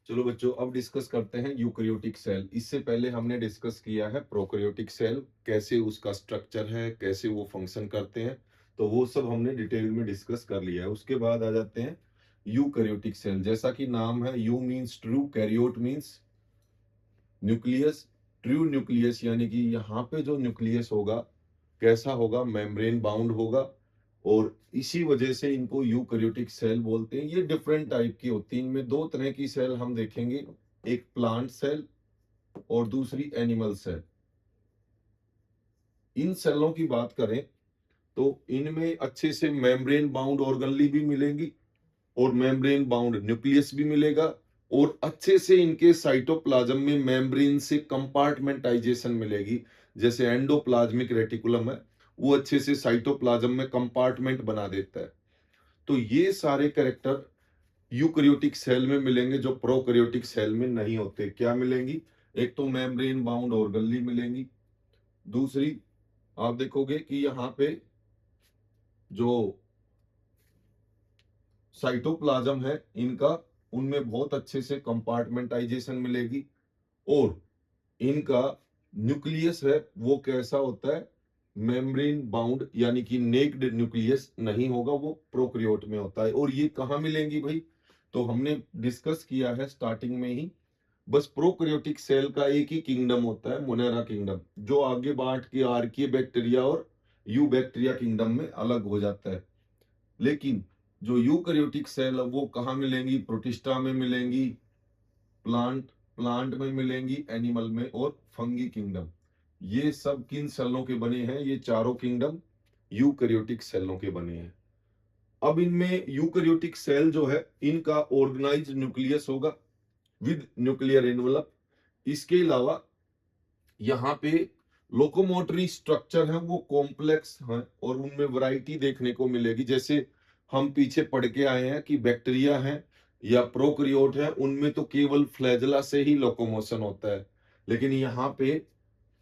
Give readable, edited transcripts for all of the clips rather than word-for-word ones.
चलो बच्चों, अब डिस्कस करते हैं यूकैरियोटिक सेल। इससे पहले हमने डिस्कस किया है प्रोकैरियोटिक सेल, कैसे उसका स्ट्रक्चर है, कैसे वो फंक्शन करते हैं। तो वो सब हमने डिटेल में डिस्कस कर लिया है। उसके बाद आ जाते हैं यूकैरियोटिक सेल। जैसा कि नाम है, eu means true, karyote means nucleus. True nucleus यानी कि यहाँ पे जो न्यूक्लियस होगा कैसा होगा, मेम्ब्रेन बाउंड होगा। और इसी वजह से इनको यूकैरियोटिक सेल बोलते हैं। ये डिफरेंट टाइप की होती हैं। इनमें दो तरह की सेल हम देखेंगे, एक प्लांट सेल और दूसरी एनिमल सेल। इन सेलों की बात करें तो इनमें अच्छे से मेम्ब्रेन बाउंड ऑर्गेनली भी मिलेंगी और मेम्ब्रेन बाउंड न्यूक्लियस भी मिलेगा। और अच्छे से इनके साइटोप्लाज्म में मेम्ब्रेन से कंपार्टमेंटाइजेशन मिलेगी। जैसे एंडोप्लाज्मिक रेटिकुलम है, वो अच्छे से साइटोप्लाज्म में कंपार्टमेंट बना देता है। तो ये सारे कैरेक्टर यूकैरियोटिक सेल में मिलेंगे जो प्रोकैरियोटिक सेल में नहीं होते। क्या मिलेंगी? एक तो मेम्ब्रेन बाउंड ऑर्गेनली मिलेंगी। दूसरी, आप देखोगे कि यहाँ पे जो साइटोप्लाज्म है इनका, उनमें बहुत अच्छे से कंपार्टमेंटाइजेशन मिलेगी। और इनका न्यूक्लियस है वो कैसा होता है, मेम्ब्रेन बाउंड यानी कि नेक्ड न्यूक्लियस नहीं होगा, वो प्रोकैरियोट में होता है। और ये कहाँ मिलेंगी भाई? तो हमने डिस्कस किया है स्टार्टिंग में ही। बस प्रोकैरियोटिक सेल का एक ही किंगडम होता है, मोनेरा किंगडम, जो आगे बांट के आर्किया बैक्टीरिया और यू बैक्टीरिया किंगडम में अलग हो जाता है। लेकिन जो यूकैरियोटिक सेल है वो कहाँ मिलेंगी? प्रोटिस्टा में मिलेंगी, प्लांट प्लांट में मिलेंगी, एनिमल में और फंगी किंगडम। ये सब किन सेलों के बने हैं? ये चारों किंगडम यूकैरियोटिक सेलों के बने हैं। अब इनमें यूकैरियोटिक सेल जो है इनका ऑर्गेनाइज्ड न्यूक्लियस होगा विद न्यूक्लियर एनवलप। इसके अलावा यहाँ पे लोकोमोटरी स्ट्रक्चर है वो कॉम्प्लेक्स है और उनमें वैरायटी देखने को मिलेगी। जैसे हम पीछे पढ़ के आए हैं कि बैक्टीरिया है या प्रोकैरियोट है, उनमें तो केवल फ्लैजला से ही लोकोमोशन होता है। लेकिन यहाँ पे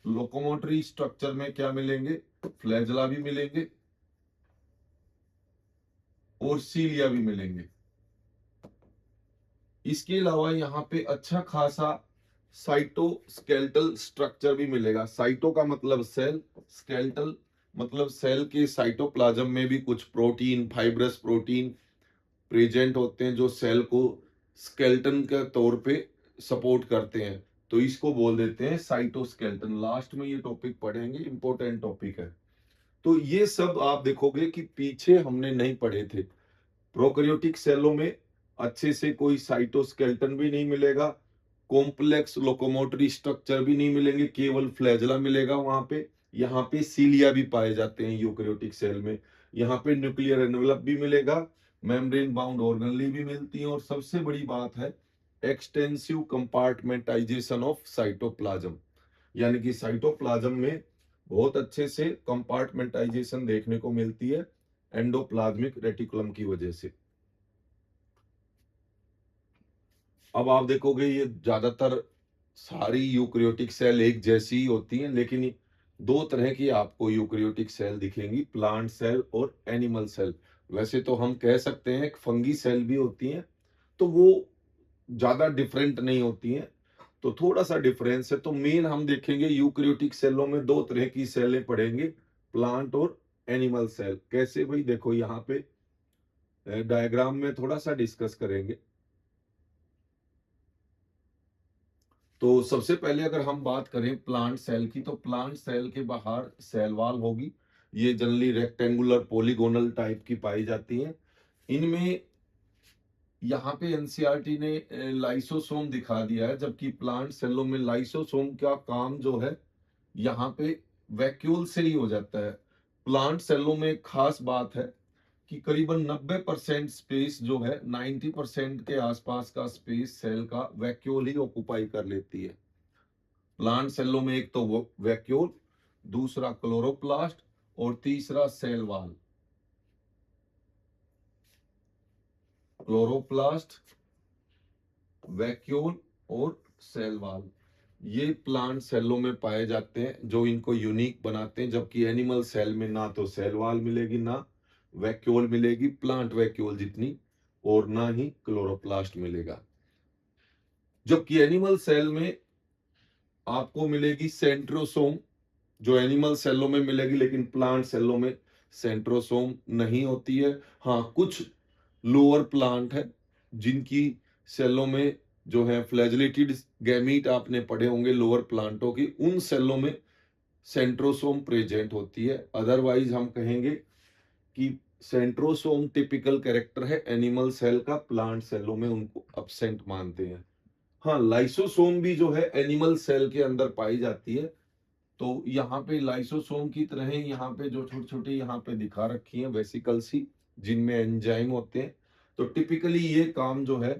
लोकोमोटरी स्ट्रक्चर में क्या मिलेंगे? फ्लैजला भी मिलेंगे और सीलिया भी मिलेंगे। इसके अलावा यहाँ पे अच्छा खासा साइटोस्केलेटल स्ट्रक्चर भी मिलेगा। साइटो का मतलब सेल, स्केलेटल मतलब सेल के साइटोप्लाज्म में भी कुछ प्रोटीन, फाइब्रस प्रोटीन प्रेजेंट होते हैं जो सेल को स्केलेटन के तौर पे सपोर्ट करते हैं। तो इसको बोल देते हैं साइटोस्केलेटन। लास्ट में ये टॉपिक पढ़ेंगे, इंपॉर्टेंट टॉपिक है। तो ये सब आप देखोगे कि पीछे हमने नहीं पढ़े थे। प्रोकैरियोटिक सेलों में अच्छे से कोई साइटोस्केलेटन भी नहीं मिलेगा, कॉम्प्लेक्स लोकोमोटरी स्ट्रक्चर भी नहीं मिलेंगे, केवल फ्लैजला मिलेगा वहां पे। यहाँ पे सीलिया भी पाए जाते हैं यूकैरियोटिक सेल में। यहाँ पे न्यूक्लियर एनवलप भी मिलेगा, मेम्ब्रेन बाउंड ऑर्गेनली भी मिलती हैं। और सबसे बड़ी बात है एक्सटेंसिव कंपार्टमेंटाइजेशन ऑफ साइटोप्लाज्म, यानी कि साइटोप्लाज्म में बहुत अच्छे से कंपार्टमेंटाइजेशन देखने को मिलती है एंडोप्लाज्मिक रेटिकुलम की वजह से। अब आप देखोगे ये ज्यादातर सारी यूकैरियोटिक सेल एक जैसी ही होती हैं, लेकिन दो तरह की आपको यूकैरियोटिक सेल दिखेंगी, प्लांट सेल और एनिमल सेल। वैसे तो हम कह सकते हैं फंगी सेल भी होती हैं, तो वो ज्यादा डिफरेंट नहीं होती हैं। तो थोड़ा सा डिफरेंस है। तो मेन हम देखेंगे यूकैरियोटिक सेलों में दो तरह की सेलें पढ़ेंगे, प्लांट और एनिमल सेल। कैसे भाई? देखो यहाँ पे डायग्राम में थोड़ा सा डिस्कस करेंगे। तो सबसे पहले अगर हम बात करें प्लांट सेल की, तो प्लांट सेल के बाहर सेल वॉल होगी। ये जनरली रेक्टेंगुलर पॉलीगोनल टाइप की पाई जाती हैं। इनमें यहाँ पे एनसीईआरटी ने लाइसोसोम दिखा दिया है, जबकि प्लांट सेलों में लाइसोसोम का काम जो है यहाँ पे वैक्यूल से ही हो जाता है। प्लांट सेलों में एक खास बात है कि करीबन 90% स्पेस जो है, 90% के आसपास का स्पेस सेल का वैक्यूल ही ऑक्युपाई कर लेती है। प्लांट सेलों में एक तो वैक्यूल, दूसरा क्लोरोप्लास्ट और तीसरा सेल वॉल। क्लोरोप्लास्ट, वैक्यूल और सेल वॉल, ये प्लांट सेलों में पाए जाते हैं जो इनको यूनिक बनाते हैं। जबकि एनिमल सेल में ना तो सेल वॉल मिलेगी, ना वैक्यूल मिलेगी प्लांट वैक्यूल जितनी, और ना ही क्लोरोप्लास्ट मिलेगा। जबकि एनिमल सेल में आपको मिलेगी सेंट्रोसोम, जो एनिमल सेलों में मिलेगी, लेकिन प्लांट सेलों में सेंट्रोसोम नहीं होती है। हाँ, कुछ लोअर प्लांट है जिनकी सेलों में जो है फ्लैजिलेटेड गैमीट आपने पढ़े होंगे लोअर प्लांटों की, उन सेलों में सेंट्रोसोम प्रेजेंट होती है। अदरवाइज हम कहेंगे कि सेंट्रोसोम टिपिकल कैरेक्टर है एनिमल सेल का, प्लांट सेलों में उनको अब्सेंट मानते हैं। हाँ, लाइसोसोम भी जो है एनिमल सेल के अंदर पाई जाती है। तो यहाँ पे लाइसोसोम की तरह यहाँ पे जो छोटे छोटे यहाँ पे दिखा रखी है वेसिकल्स ही, जिनमें एंजाइम होते हैं। तो टिपिकली ये काम जो है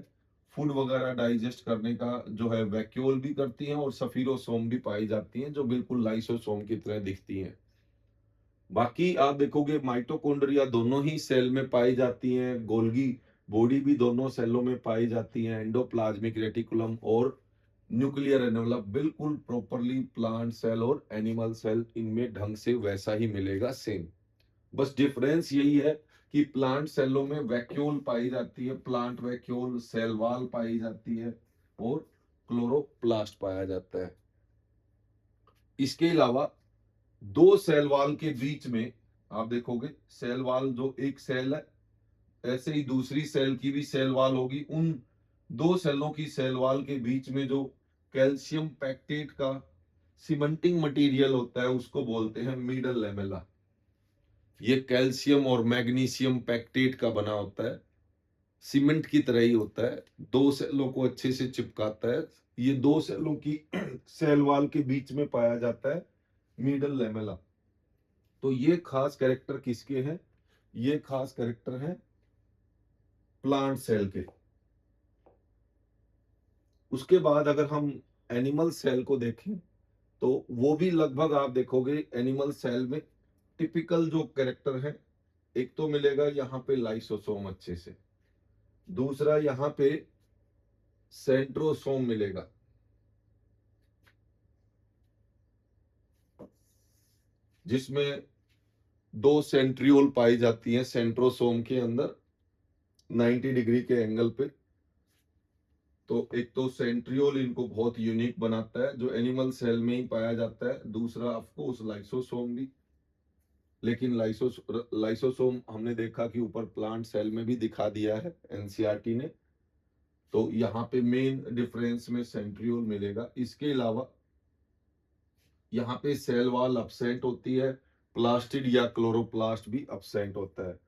फूड वगैरह डाइजेस्ट करने का जो है वैक्यूल भी करती हैं, और सफीरोसोम भी पाई जाती हैं जो बिल्कुल लाइसोसोम की तरह दिखती हैं। बाकी आप देखोगे माइटोकॉन्ड्रिया दोनों ही सेल में पाई जाती हैं, गोल्गी बॉडी भी दोनों सेलों में पाई जाती है, एंडोप्लाज्मिक रेटिकुलम और न्यूक्लियर एनवलप बिल्कुल प्रॉपरली प्लांट सेल और एनिमल सेल इनमें ढंग से वैसा ही मिलेगा सेम। बस डिफरेंस यही है कि प्लांट सेलों में वैक्यूल पाई जाती है, प्लांट वैक्यूल, सेल वॉल पाई जाती है और क्लोरोप्लास्ट पाया जाता है। इसके अलावा दो सेल वॉल के बीच में आप देखोगे सेल वॉल, जो एक सेल है ऐसे ही दूसरी सेल की भी सेल वॉल होगी। उन दो सेलों की सेल वॉल के बीच में जो कैल्शियम पैक्टेट का सीमेंटिंग मटेरियल होता है उसको बोलते हैं मिडल लेमेला। ये कैल्शियम और मैग्नीशियम पैक्टेट का बना होता है, सीमेंट की तरह ही होता है, दो सेलों को अच्छे से चिपकाता है। ये दो सेलों की सेल वॉल के बीच में पाया जाता है मिडल लेमेला। तो ये खास कैरेक्टर किसके हैं? ये खास कैरेक्टर है प्लांट सेल के। उसके बाद अगर हम एनिमल सेल को देखें तो वो भी लगभग आप देखोगे एनिमल सेल में टिपिकल जो कैरेक्टर है, एक तो मिलेगा यहाँ पे लाइसोसोम अच्छे से, दूसरा यहाँ पे सेंट्रोसोम मिलेगा, जिसमें दो सेंट्रियोल पाई जाती हैं सेंट्रोसोम के अंदर 90 डिग्री के एंगल पे। तो एक तो सेंट्रियोल इनको बहुत यूनिक बनाता है जो एनिमल सेल में ही पाया जाता है, दूसरा ऑफकोर्स लाइसोसोम भी। लेकिन लाइसोसोम हमने देखा कि ऊपर प्लांट सेल में भी दिखा दिया है एनसीईआरटी ने। तो यहाँ पे मेन डिफरेंस में सेंट्रियोल मिलेगा। इसके अलावा यहाँ पे सेल वॉल अब्सेंट होती है, प्लास्टिड या क्लोरोप्लास्ट भी अब्सेंट होता है।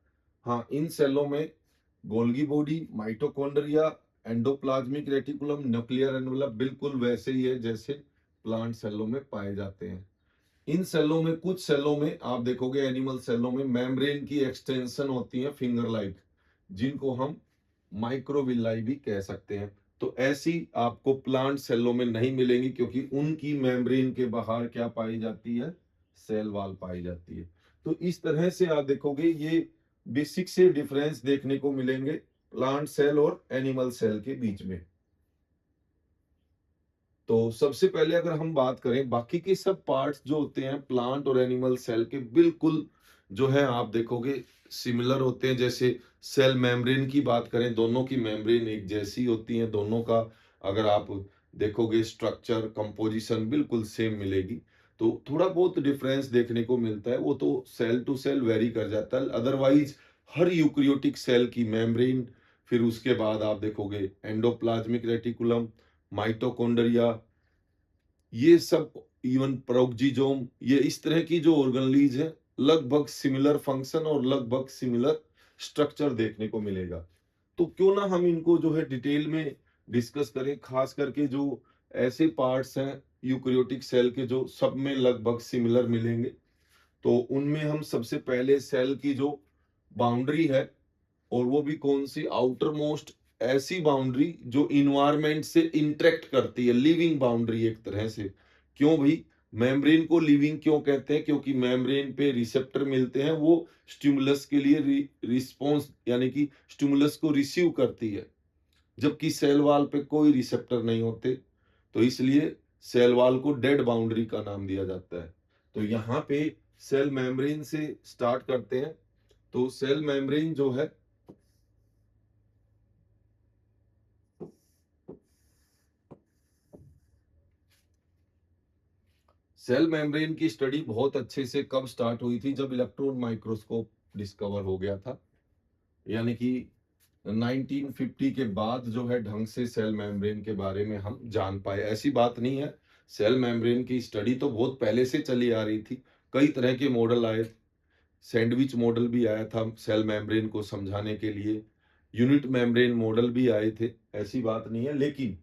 हाँ, इन सेलों में Golgi body, mitochondria, endoplasmic reticulum, nuclear envelope बिल्कुल वैसे ही है जैसे प्लांट सेलों में पाए जाते हैं। इन सेलों में, कुछ सेलों में आप देखोगे एनिमल सेलों में मेम्ब्रेन की एक्सटेंशन होती है फिंगर लाइक, जिनको हम माइक्रोविलाई भी कह सकते हैं। तो ऐसी आपको प्लांट सेलों में नहीं मिलेंगी क्योंकि उनकी मेम्ब्रेन के बाहर क्या पाई जाती है? सेल वॉल पाई जाती है। तो इस तरह से आप देखोगे ये बेसिक से डिफरेंस देखने को मिलेंगे प्लांट सेल और एनिमल सेल के बीच में। तो सबसे पहले अगर हम बात करें बाकी के सब पार्ट्स जो होते हैं प्लांट और एनिमल सेल के, बिल्कुल जो है आप देखोगे सिमिलर होते हैं। जैसे सेल मेम्ब्रेन की बात करें, दोनों की मेम्ब्रेन एक जैसी होती है, दोनों का अगर आप देखोगे स्ट्रक्चर, कंपोजिशन बिल्कुल सेम मिलेगी। तो थोड़ा बहुत डिफरेंस देखने को मिलता है, वो तो सेल टू सेल वेरी कर जाता है। अदरवाइज हर यूक्रियोटिक सेल की मेम्ब्रेन, फिर उसके बाद आप देखोगे एंडोप्लाज्मिक रेटिकुलम, माइटोकॉन्ड्रिया, ये सब, इवन प्रोक्जिजोम, ये इस तरह की जो ऑर्गेनेलीज है लगभग सिमिलर फंक्शन और लगभग सिमिलर स्ट्रक्चर देखने को मिलेगा। तो क्यों ना हम इनको जो है डिटेल में डिस्कस करें, खास करके जो ऐसे पार्ट्स हैं यूकैरियोटिक सेल के जो सब में लगभग सिमिलर मिलेंगे। तो उनमें हम सबसे पहले सेल की जो बाउंड्री है, और वो भी कौन सी? आउटर मोस्ट ऐसी बाउंड्री जो इन्वायरमेंट से इंटरेक्ट करती है, लिविंग बाउंड्री एक तरह से। क्यों भाई मेम्ब्रेन को लिविंग क्यों कहते हैं? क्योंकि मेम्ब्रेन पे रिसेप्टर मिलते हैं, वो स्टिमुलस के लिए रिस्पॉन्स यानी कि स्टिमुलस को रिसीव करती है, जबकि सेल वॉल पे कोई रिसेप्टर नहीं होते। तो इसलिए सेल वॉल को डेड बाउंड्री का नाम दिया जाता है। तो यहाँ पे सेल मेम्ब्रेन से स्टार्ट करते हैं। तो सेल मेम्ब्रेन जो है सेल मेम्ब्रेन की स्टडी बहुत अच्छे से कब स्टार्ट हुई थी, जब इलेक्ट्रॉन माइक्रोस्कोप डिस्कवर हो गया था, यानी कि 1950 के बाद जो है ढंग से सेल मेम्ब्रेन के बारे में हम जान पाए। ऐसी बात नहीं है, सेल मेम्ब्रेन की स्टडी तो बहुत पहले से चली आ रही थी। कई तरह के मॉडल आए, सैंडविच मॉडल भी आया था सेल मेम्ब्रेन को समझाने के लिए, यूनिट मेम्ब्रेन मॉडल भी आए थे, ऐसी बात नहीं है। लेकिन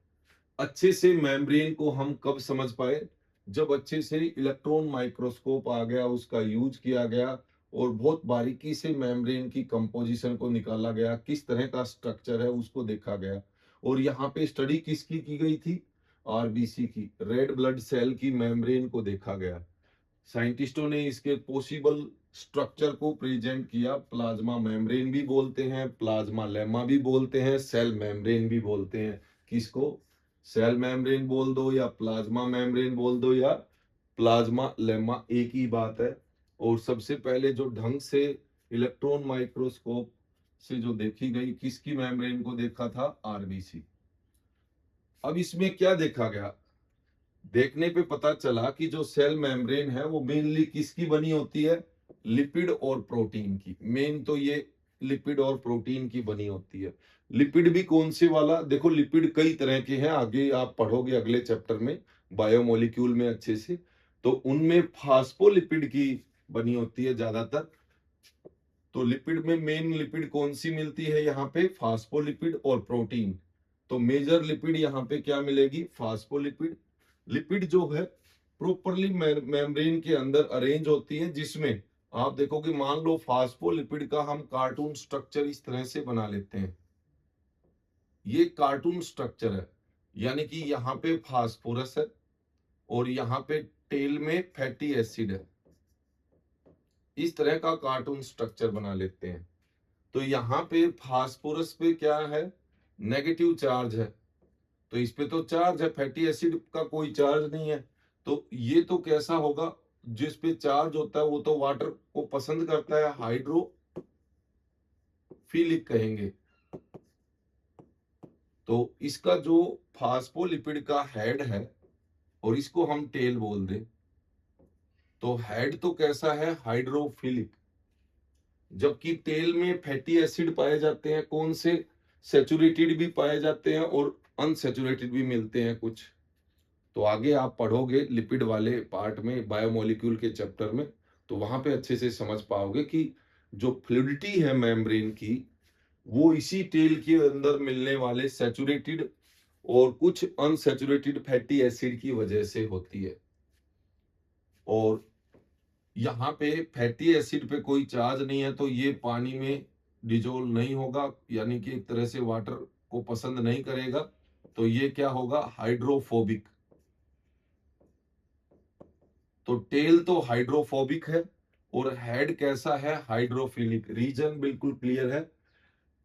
अच्छे से मेम्ब्रेन को हम कब समझ पाए, जब अच्छे से इलेक्ट्रॉन माइक्रोस्कोप आ गया, उसका यूज किया गया और बहुत बारीकी से मेम्ब्रेन की कंपोजिशन को निकाला गया, किस तरह का स्ट्रक्चर है उसको देखा गया। और यहाँ पे स्टडी किसकी की गई थी, आरबीसी की, रेड ब्लड सेल की मेम्ब्रेन को देखा गया। साइंटिस्टों ने इसके पॉसिबल स्ट्रक्चर को प्रेजेंट किया, प्लाज्मा मेम्ब्रेन भी बोलते हैं, प्लाज्मा लेमा भी बोलते हैं, सेल मेम्ब्रेन भी बोलते हैं। किसको, सेल मेम्ब्रेन बोल दो या प्लाज्मा मेम्ब्रेन बोल दो या प्लाज्मा लेमा, एक ही बात है। और सबसे पहले जो ढंग से इलेक्ट्रॉन माइक्रोस्कोप से जो देखी गई, किसकी मेम्ब्रेन को देखा था, आरबीसी। अब इसमें क्या देखा गया, देखने पे पता चला कि जो सेल मेम्ब्रेन है वो मेनली किसकी बनी होती है, लिपिड और प्रोटीन की। मेन तो ये लिपिड और प्रोटीन की बनी होती है। लिपिड भी कौन से वाला, देखो लिपिड कई तरह के हैं, आगे आप पढ़ोगे अगले चैप्टर में बायोमोलिक्यूल में अच्छे से, तो उनमें फास्फोलिपिड की बनी होती है ज्यादातर। तो लिपिड में मेन लिपिड कौन सी मिलती है, यहाँ पे फास्फोलिपिड और प्रोटीन। तो मेजर लिपिड यहाँ पे क्या मिलेगी, फास्फोलिपिड। लिपिड जो है प्रॉपरली मेम्ब्रेन के अंदर अरेंज होती है, जिसमें आप देखोगे, मान लो फास्फोलिपिड का हम कार्टून स्ट्रक्चर इस तरह से बना लेते हैं, ये कार्टून स्ट्रक्चर है, यानी कि यहाँ पे फास्फोरस है और यहाँ पे टेल में फैटी एसिड है, इस तरह का कार्टून स्ट्रक्चर बना लेते हैं। तो यहाँ पे फास्फोरस पे क्या है, नेगेटिव चार्ज है, तो इस पे तो चार्ज है, फैटी एसिड का कोई चार्ज नहीं है। तो ये तो कैसा होगा, जिस पे चार्ज होता है वो तो वाटर को पसंद करता है, हाइड्रोफिलिक कहेंगे। तो इसका जो फास्फोलिपिड का हेड है और इसको हम टेल बोल दें, तो हेड तो कैसा है, हाइड्रोफिलिक, जबकि टेल में फैटी एसिड पाए जाते हैं, कौन से, सेचुरेटेड भी पाए जाते हैं और अनसेचुरेटेड भी मिलते हैं कुछ। तो आगे आप पढ़ोगे लिपिड वाले पार्ट में, बायोमोलिक्यूल के चैप्टर में, तो वहां पे अच्छे से समझ पाओगे कि जो फ्लूइडिटी है मेम्ब्रेन की, वो इसी टेल के अंदर मिलने वाले सेचुरेटेड और कुछ अनसेचुरेटेड फैटी एसिड की वजह से होती है। और यहाँ पे फैटी एसिड पे कोई चार्ज नहीं है, तो ये पानी में डिजोल्व नहीं होगा, यानी कि एक तरह से वाटर को पसंद नहीं करेगा, तो ये क्या होगा, हाइड्रोफोबिक। तो टेल तो हाइड्रोफोबिक है और हेड कैसा है, हाइड्रोफिलिक। रीजन बिल्कुल क्लियर है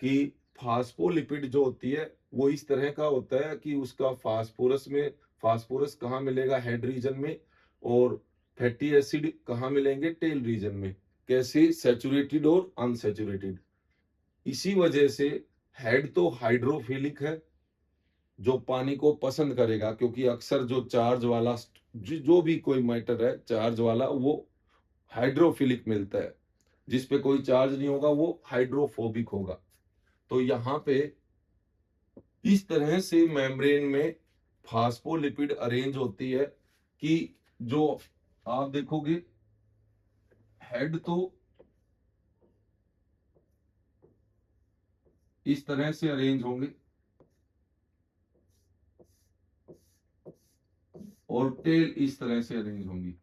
कि फास्फोलिपिड जो होती है वो इस तरह का होता है कि उसका फास्फोरस में, फास्फोरस कहाँ मिलेगा, हेड रीजन में, और फैटी एसिड कहाँ मिलेंगे, टेल रीजन में। कैसे, सैचुरेटेड और अनसैचुरेटेड। इसी वजह से हेड तो हाइड्रोफिलिक है, जो पानी को पसंद करेगा, क्योंकि अक्सर जो चार्ज वाला, जो भी कोई मैटर है चार्ज वाला, वो हाइड्रोफिलिक मिलता है। जिस पे कोई चार्ज नहीं होगा वो हाइड्रोफोबिक होगा। तो यहाँ पे इस तरह से मेम्ब्रेन में फास्फोलिपिड अरेंज होती है कि जो आप देखोगे, हेड तो इस तरह से अरेंज होंगे और टेल इस तरह से अरेंज होंगी।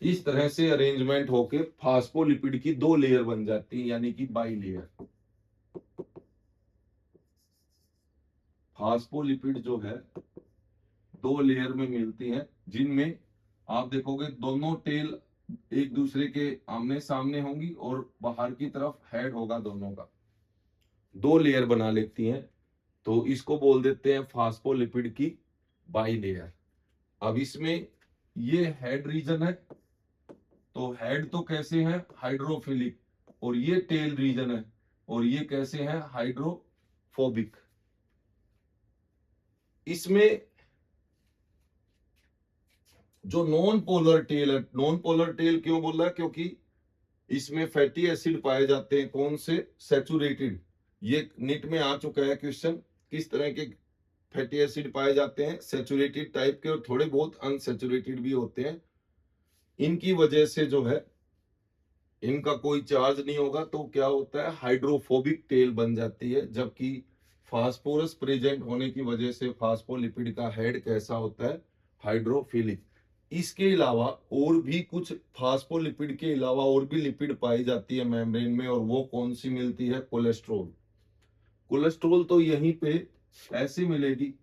इस तरह से अरेंजमेंट होके फास्फोलिपिड की दो लेयर बन जाती है, यानी कि बाई लेयर। फास्फोलिपिड जो है दो लेयर में मिलती है, जिनमें आप देखोगे दोनों टेल एक दूसरे के आमने सामने होंगी और बाहर की तरफ हेड होगा, दोनों का दो लेयर बना लेती हैं। तो इसको बोल देते हैं फास्फोलिपिड की बाई लेयर। अब इसमें ये हेड रीजन है, तो हेड तो कैसे है, हाइड्रोफिलिक, और ये टेल रीजन है और ये कैसे है, हाइड्रोफोबिक। हाइड्रोफोबिक। इसमें जो नॉन पोलर टेल है, नॉन पोलर टेल क्यों बोल रहा है, क्योंकि इसमें फैटी एसिड पाए जाते हैं, कौन से, सैचुरेटेड। ये नीट में आ चुका है क्वेश्चन, किस तरह के फैटी एसिड पाए जाते हैं, सैचुरेटेड टाइप के और थोड़े बहुत अनसैचुरेटेड भी होते हैं। इनकी वजह से जो है इनका कोई चार्ज नहीं होगा, तो क्या होता है, हाइड्रोफोबिक टेल बन जाती है। जबकि फास्फोरस प्रेजेंट होने की वजह से फास्फोलिपिड का हेड कैसा होता है, हाइड्रोफिलिक। इसके अलावा और भी कुछ फास्फोलिपिड के अलावा और भी लिपिड पाई जाती है मेम्ब्रेन में, और वो कौन सी मिलती है, कोलेस्ट्रॉल। कोलेस्ट्रॉल तो यहीं पे ऐसे मिलेगी,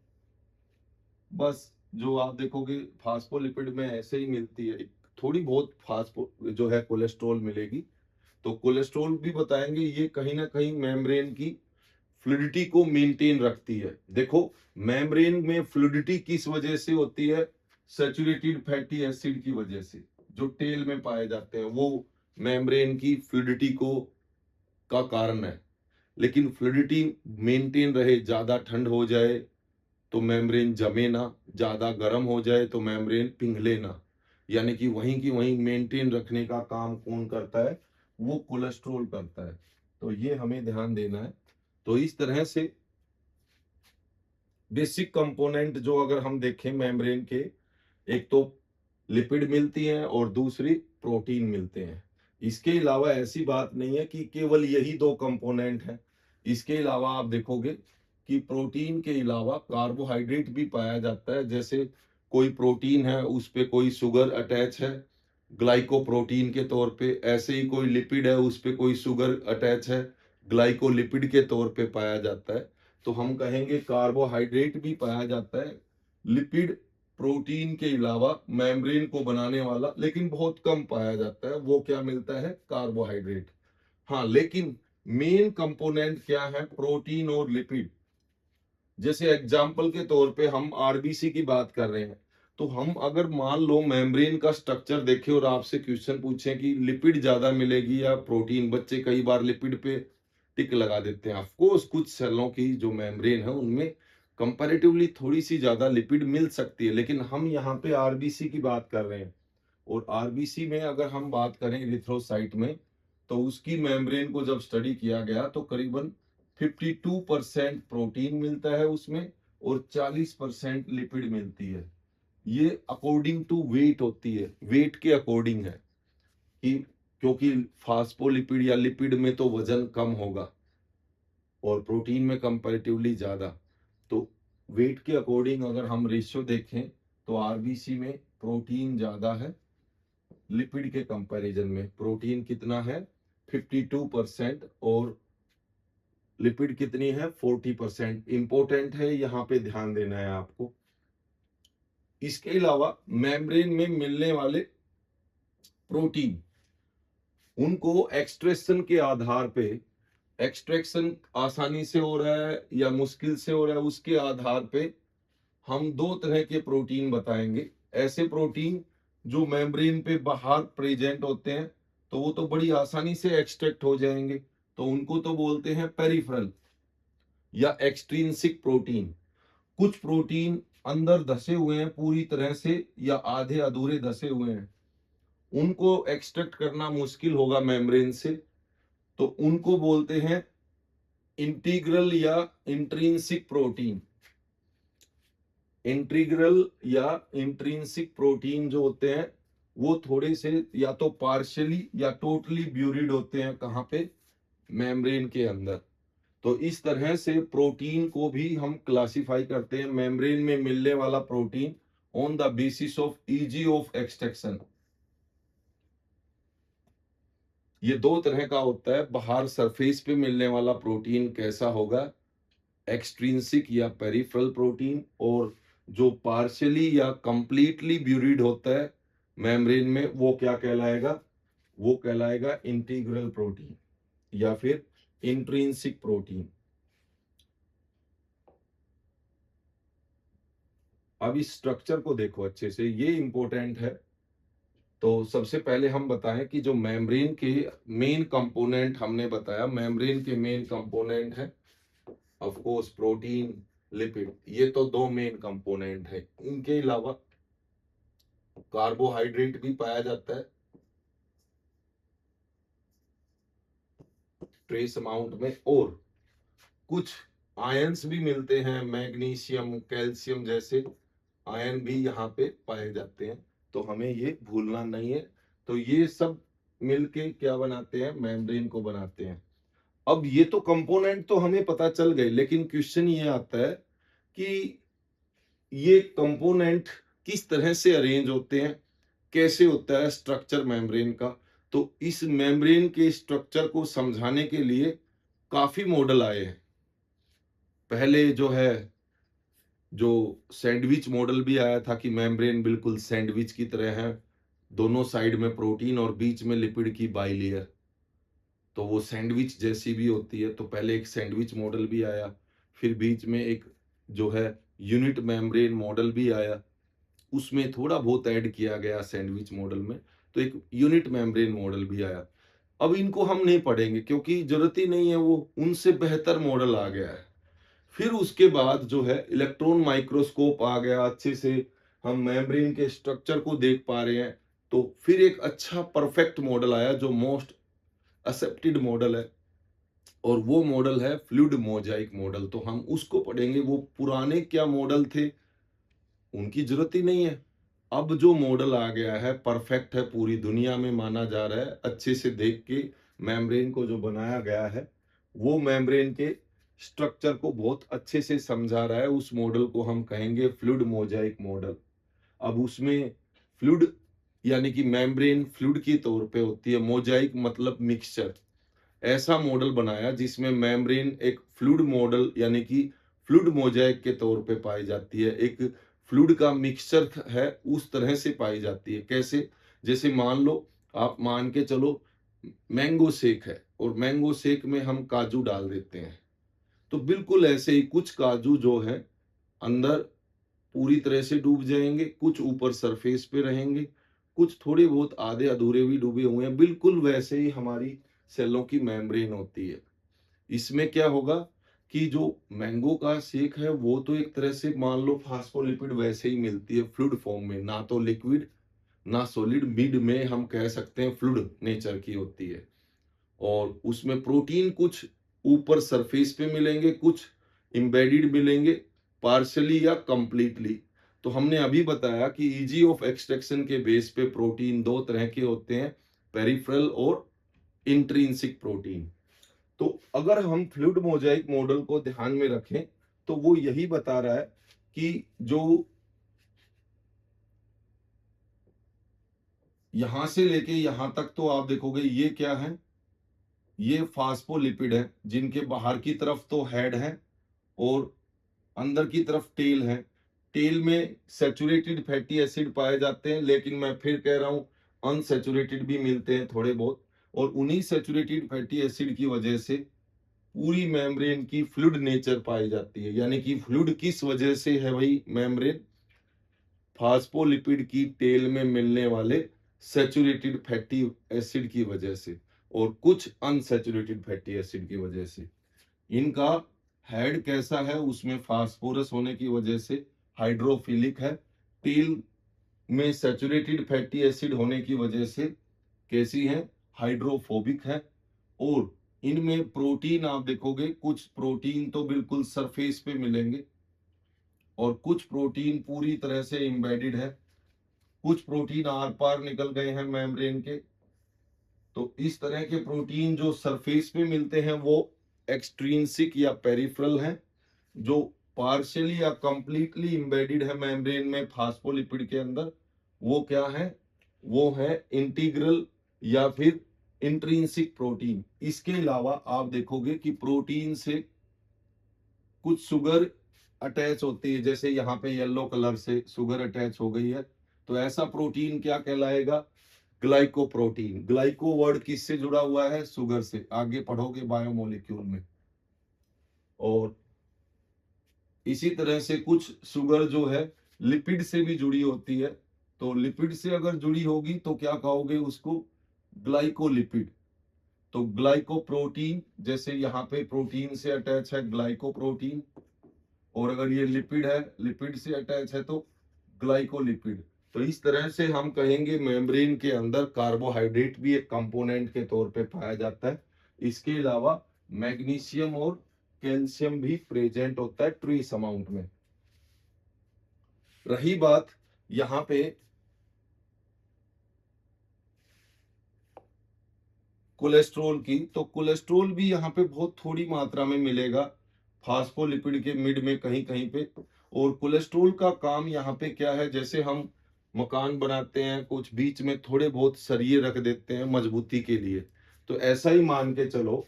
बस जो आप देखोगे फास्फोलिपिड में ऐसे ही मिलती है, थोड़ी बहुत फास्फो जो है कोलेस्ट्रॉल मिलेगी। तो कोलेस्ट्रॉल भी बताएंगे, ये कहीं ना कहीं मेम्ब्रेन की फ्लूइडिटी को मेंटेन रखती है। देखो मेम्ब्रेन में फ्लूइडिटी किस वजह से होती है, सैचुरेटेड फैटी एसिड की वजह से, जो टेल में पाए जाते हैं वो मेम्ब्रेन की फ्लूइडिटी को का कारण है। लेकिन फ्लूइडिटी मेंटेन रहे, ज्यादा ठंड हो जाए तो मेम्ब्रेन जमे ना, ज्यादा गर्म हो जाए तो मेम्ब्रेन पिघले ना, यानी कि वहीं की वहीं मेंटेन रखने का काम कौन करता है, वो कोलेस्ट्रॉल करता है। तो ये हमें ध्यान देना है। तो इस तरह से बेसिक कंपोनेंट जो अगर हम देखें मेम्ब्रेन के, एक तो लिपिड मिलती हैं और दूसरी प्रोटीन मिलते हैं। इसके अलावा ऐसी बात नहीं है कि केवल यही दो कंपोनेंट हैं। इसके अलावा आप देखोगे कि प्रोटीन के अलावा कार्बोहाइड्रेट भी पाया जाता है। जैसे कोई प्रोटीन है उस पे कोई शुगर अटैच है ग्लाइकोप्रोटीन के तौर पे, ऐसे ही कोई लिपिड है उस पे कोई शुगर अटैच है ग्लाइकोलिपिड के तौर पे पाया जाता है। तो हम कहेंगे कार्बोहाइड्रेट भी पाया जाता है, लिपिड प्रोटीन के अलावा मेम्ब्रेन को बनाने वाला, लेकिन बहुत कम पाया जाता है, वो क्या मिलता है, कार्बोहाइड्रेट। हाँ, लेकिन मेन कंपोनेंट क्या है, प्रोटीन और लिपिड। जैसे एग्जाम्पल के तौर पे हम आरबीसी की बात कर रहे हैं, तो हम अगर मान लो मेम्ब्रेन का स्ट्रक्चर देखें और आपसे क्वेश्चन पूछें कि लिपिड ज्यादा मिलेगी या प्रोटीन, बच्चे कई बार लिपिड पे टिक लगा देते हैं। ऑफकोर्स कुछ सेलों की जो मेम्ब्रेन है उनमें कंपैरेटिवली थोड़ी सी ज्यादा लिपिड मिल सकती है, लेकिन हम यहाँ पे आरबीसी की बात कर रहे हैं। और आरबीसी में अगर हम बात करें इरिथ्रोसाइट में, तो उसकी मेम्ब्रेन को जब स्टडी किया गया तो करीबन 52% प्रोटीन मिलता है उसमें और 40% लिपिड मिलती है। ये अकॉर्डिंग टू वेट होती है, वेट के अकॉर्डिंग है कि क्योंकि फास्फोलिपिड या लिपिड में तो वजन कम होगा और प्रोटीन में कंपैरेटिवली ज्यादा। तो वेट के अकॉर्डिंग अगर हम रेशियो देखें तो आरबीसी में प्रोटीन ज्यादा है, लिपिड के कंपैरिजन में प्रोटीन कितना है 52% और लिपिड कितनी है 40%। इंपॉर्टेंट है, यहाँ पे ध्यान देना है आपको। इसके अलावा मेम्ब्रेन में मिलने वाले प्रोटीन, उनको एक्सट्रैक्शन के आधार पे, एक्सट्रैक्शन आसानी से हो रहा है या मुश्किल से हो रहा है उसके आधार पे हम दो तरह के प्रोटीन बताएंगे। ऐसे प्रोटीन जो मेम्ब्रेन पे बाहर प्रेजेंट होते हैं तो वो तो बड़ी आसानी से एक्सट्रैक्ट हो जाएंगे, तो उनको तो बोलते हैं पेरिफेरल या एक्सट्रिंसिक प्रोटीन। कुछ प्रोटीन अंदर धसे हुए हैं पूरी तरह से या आधे अधूरे धसे हुए हैं, उनको एक्सट्रैक्ट करना मुश्किल होगा मेम्ब्रेन से, तो उनको बोलते हैं इंटीग्रल या इंट्रिंसिक प्रोटीन। इंटीग्रल या इंट्रिंसिक प्रोटीन जो होते हैं वो थोड़े से या तो पार्शियली या टोटली ब्यूरिड होते हैं, कहाँ पे, मेम्ब्रेन के अंदर। तो इस तरह से प्रोटीन को भी हम क्लासिफाई करते हैं, मेम्ब्रेन में मिलने वाला protein on the basis of easy of extraction. ये दो तरह का होता है, बाहर सरफेस पे मिलने वाला प्रोटीन कैसा होगा, एक्सट्रिंसिक या पेरिफेरल प्रोटीन, और जो पार्शियली या कंप्लीटली ब्यूरिड होता है मेम्ब्रेन में वो क्या कहलाएगा, वो कहलाएगा इंटीग्रल प्रोटीन या फिर इंट्रिंसिक प्रोटीन। अब इस स्ट्रक्चर को देखो अच्छे से, ये इंपॉर्टेंट है। तो सबसे पहले हम बताएं कि जो मेम्ब्रेन के मेन कंपोनेंट हमने बताया, मेम्ब्रेन के मेन कंपोनेंट है ऑफ कोर्स प्रोटीन, लिपिड, ये तो दो मेन कंपोनेंट है। इनके अलावा कार्बोहाइड्रेट भी पाया जाता है ट्रेस अमाउंट में, और कुछ आयंस भी मिलते हैं, मैग्नीशियम, कैल्शियम जैसे आयन भी यहाँ पे पाए जाते हैं, तो हमें ये भूलना नहीं है। तो ये सब मिलके क्या बनाते हैं, मेम्ब्रेन को बनाते हैं। अब ये तो कंपोनेंट तो हमें पता चल गए, लेकिन क्वेश्चन ये आता है कि ये कंपोनेंट किस तरह से अरेंज होते हैं, कैसे होता है स्ट्रक्चर मेम्ब्रेन का। तो इस मेम्ब्रेन के स्ट्रक्चर को समझाने के लिए काफी मॉडल आए हैं। पहले जो है, जो सैंडविच मॉडल भी आया था कि मेम्ब्रेन बिल्कुल सैंडविच की तरह है, दोनों साइड में प्रोटीन और बीच में लिपिड की बाइलेयर, तो वो सैंडविच जैसी भी होती है। तो पहले एक सैंडविच मॉडल भी आया, फिर बीच में एक जो है यूनिट मेम्ब्रेन मॉडल भी आया, उसमें थोड़ा बहुत ऐड किया गया सैंडविच मॉडल में, तो एक यूनिट मेम्ब्रेन मॉडल भी आया। अब इनको हम नहीं पढ़ेंगे क्योंकि जरूरत ही नहीं है, वो उनसे बेहतर मॉडल आ गया है। फिर उसके बाद जो है इलेक्ट्रॉन माइक्रोस्कोप आ गया, अच्छे से हम मेम्ब्रेन के स्ट्रक्चर को देख पा रहे हैं। तो फिर एक अच्छा परफेक्ट मॉडल आया जो मोस्ट एक्सेप्टेड मॉडल है, और वो मॉडल है फ्लूइड मोजाइक मॉडल। तो हम उसको पढ़ेंगे। वो पुराने क्या मॉडल थे उनकी जरूरत ही नहीं है। अब जो मॉडल आ गया है परफेक्ट है, पूरी दुनिया में माना जा रहा है, अच्छे से देख के मेम्ब्रेन को जो बनाया गया है, वो मेम्ब्रेन के स्ट्रक्चर को बहुत अच्छे से समझा रहा है। उस मॉडल को हम कहेंगे फ्लूइड मोजाइक मॉडल। अब उसमें फ्लूइड यानी कि मेम्ब्रेन फ्लूइड की तौर पे होती है, मोजाइक मतलब मिक्सचर। ऐसा मॉडल बनाया जिसमें मेम्ब्रेन एक फ्लूइड मॉडल यानी कि फ्लूइड मोजाइक के तौर पे पाई जाती है, एक फ्लूइड का मिक्सचर है, उस तरह से पाई जाती है। कैसे, जैसे मान लो, आप मान के चलो मैंगो शेक है, और मैंगो शेक में हम काजू डाल देते हैं, तो बिल्कुल ऐसे ही कुछ काजू जो है अंदर पूरी तरह से डूब जाएंगे, कुछ ऊपर सरफेस पे रहेंगे, कुछ थोड़े बहुत आधे अधूरे भी डूबे हुए हैं। बिल्कुल वैसे ही हमारी सेलों की मेम्ब्रेन होती है। इसमें क्या होगा कि जो मैंगो का शेक है वो तो एक तरह से मान लो फास्फोलिपिड वैसे ही मिलती है फ्लूइड फॉर्म में, ना तो लिक्विड ना सॉलिड, मिड में हम कह सकते हैं फ्लूइड नेचर की होती है। और उसमें प्रोटीन कुछ ऊपर सरफेस पे मिलेंगे, कुछ एम्बेडेड मिलेंगे, पार्शली या कंप्लीटली। तो हमने अभी बताया कि इजी ऑफ एक्सट्रैक्शन के बेस पे प्रोटीन दो तरह के होते हैं, पेरिफेरल और इंट्रिंसिक प्रोटीन। तो अगर हम फ्लूइड मोजाइक मॉडल को ध्यान में रखें तो वो यही बता रहा है कि जो यहां से लेके यहां तक, तो आप देखोगे ये क्या है, ये फास्फोलिपिड है, जिनके बाहर की तरफ तो हेड है और अंदर की तरफ टेल है। टेल में सैचुरेटेड फैटी एसिड पाए जाते हैं, लेकिन मैं फिर कह रहा हूं अनसैचुरेटेड भी मिलते हैं थोड़े बहुत, और उन्हीं सैचुरेटेड फैटी एसिड की वजह से पूरी मेम्ब्रेन की फ्लूइड नेचर पाई जाती है। यानी कि फ्लूइड किस वजह से है भाई, मेम्ब्रेन फास्फोलिपिड की टेल में मिलने वाले सैचुरेटेड फैटी एसिड की वजह से, और कुछ अनसैचुरेटेड फैटी एसिड की वजह से। इनका हेड कैसा है, उसमें फास्फोरस होने की वजह से हाइड्रोफिलिक है। टेल में सैचुरेटेड फैटी एसिड होने की वजह से कैसी है, हाइड्रोफोबिक है। और इनमें प्रोटीन आप देखोगे, कुछ प्रोटीन तो बिल्कुल सरफेस पे मिलेंगे और कुछ प्रोटीन पूरी तरह से एम्बेडेड है, कुछ प्रोटीन आर पार निकल गए हैं मेम्ब्रेन के। तो इस तरह के प्रोटीन जो सरफेस पे मिलते हैं वो एक्सट्रिंसिक या पेरिफेरल हैं, जो पार्शियली या कंप्लीटली एम्बेडेड है मेम्ब्रेन में फास्फोलिपिड के अंदर, वो क्या है, वो है इंटीग्रल या फिर इंट्रिंसिक प्रोटीन। इसके अलावा आप देखोगे कि प्रोटीन से कुछ शुगर अटैच होती है, जैसे यहाँ पे येलो कलर से शुगर अटैच हो गई है, तो ऐसा प्रोटीन क्या कहलाएगा, ग्लाइकोप्रोटीन। ग्लाइको वर्ड किससे जुड़ा हुआ है, शुगर से, आगे पढ़ोगे बायोमोलिक्यूल में। और इसी तरह से कुछ शुगर जो है लिपिड से भी जुड़ी होती है, तो लिपिड से अगर जुड़ी होगी तो क्या कहोगे उसको, ग्लाइकोलिपिड। तो ग्लाइकोप्रोटीन, जैसे यहाँ पे प्रोटीन से अटैच है ग्लाइकोप्रोटीन, और अगर ये लिपिड है, लिपिड से अटैच है तो ग्लाइकोलिपिड। तो इस तरह से हम कहेंगे मेम्ब्रेन के अंदर कार्बोहाइड्रेट भी एक कंपोनेंट के तौर पे पाया जाता है। इसके अलावा मैग्नीशियम और कैल्शियम भी प्रेजेंट होता है ट्रेस अमाउंट में। रही बात यहाँ पे कोलेस्ट्रॉल की, तो कोलेस्ट्रॉल भी यहाँ पे बहुत थोड़ी मात्रा में मिलेगा, फास्फोलिपिड के मिड में कहीं कहीं पे। और कोलेस्ट्रॉल का काम यहाँ पे क्या है, जैसे हम मकान बनाते हैं, कुछ बीच में थोड़े बहुत सरिये रख देते हैं मजबूती के लिए, तो ऐसा ही मान के चलो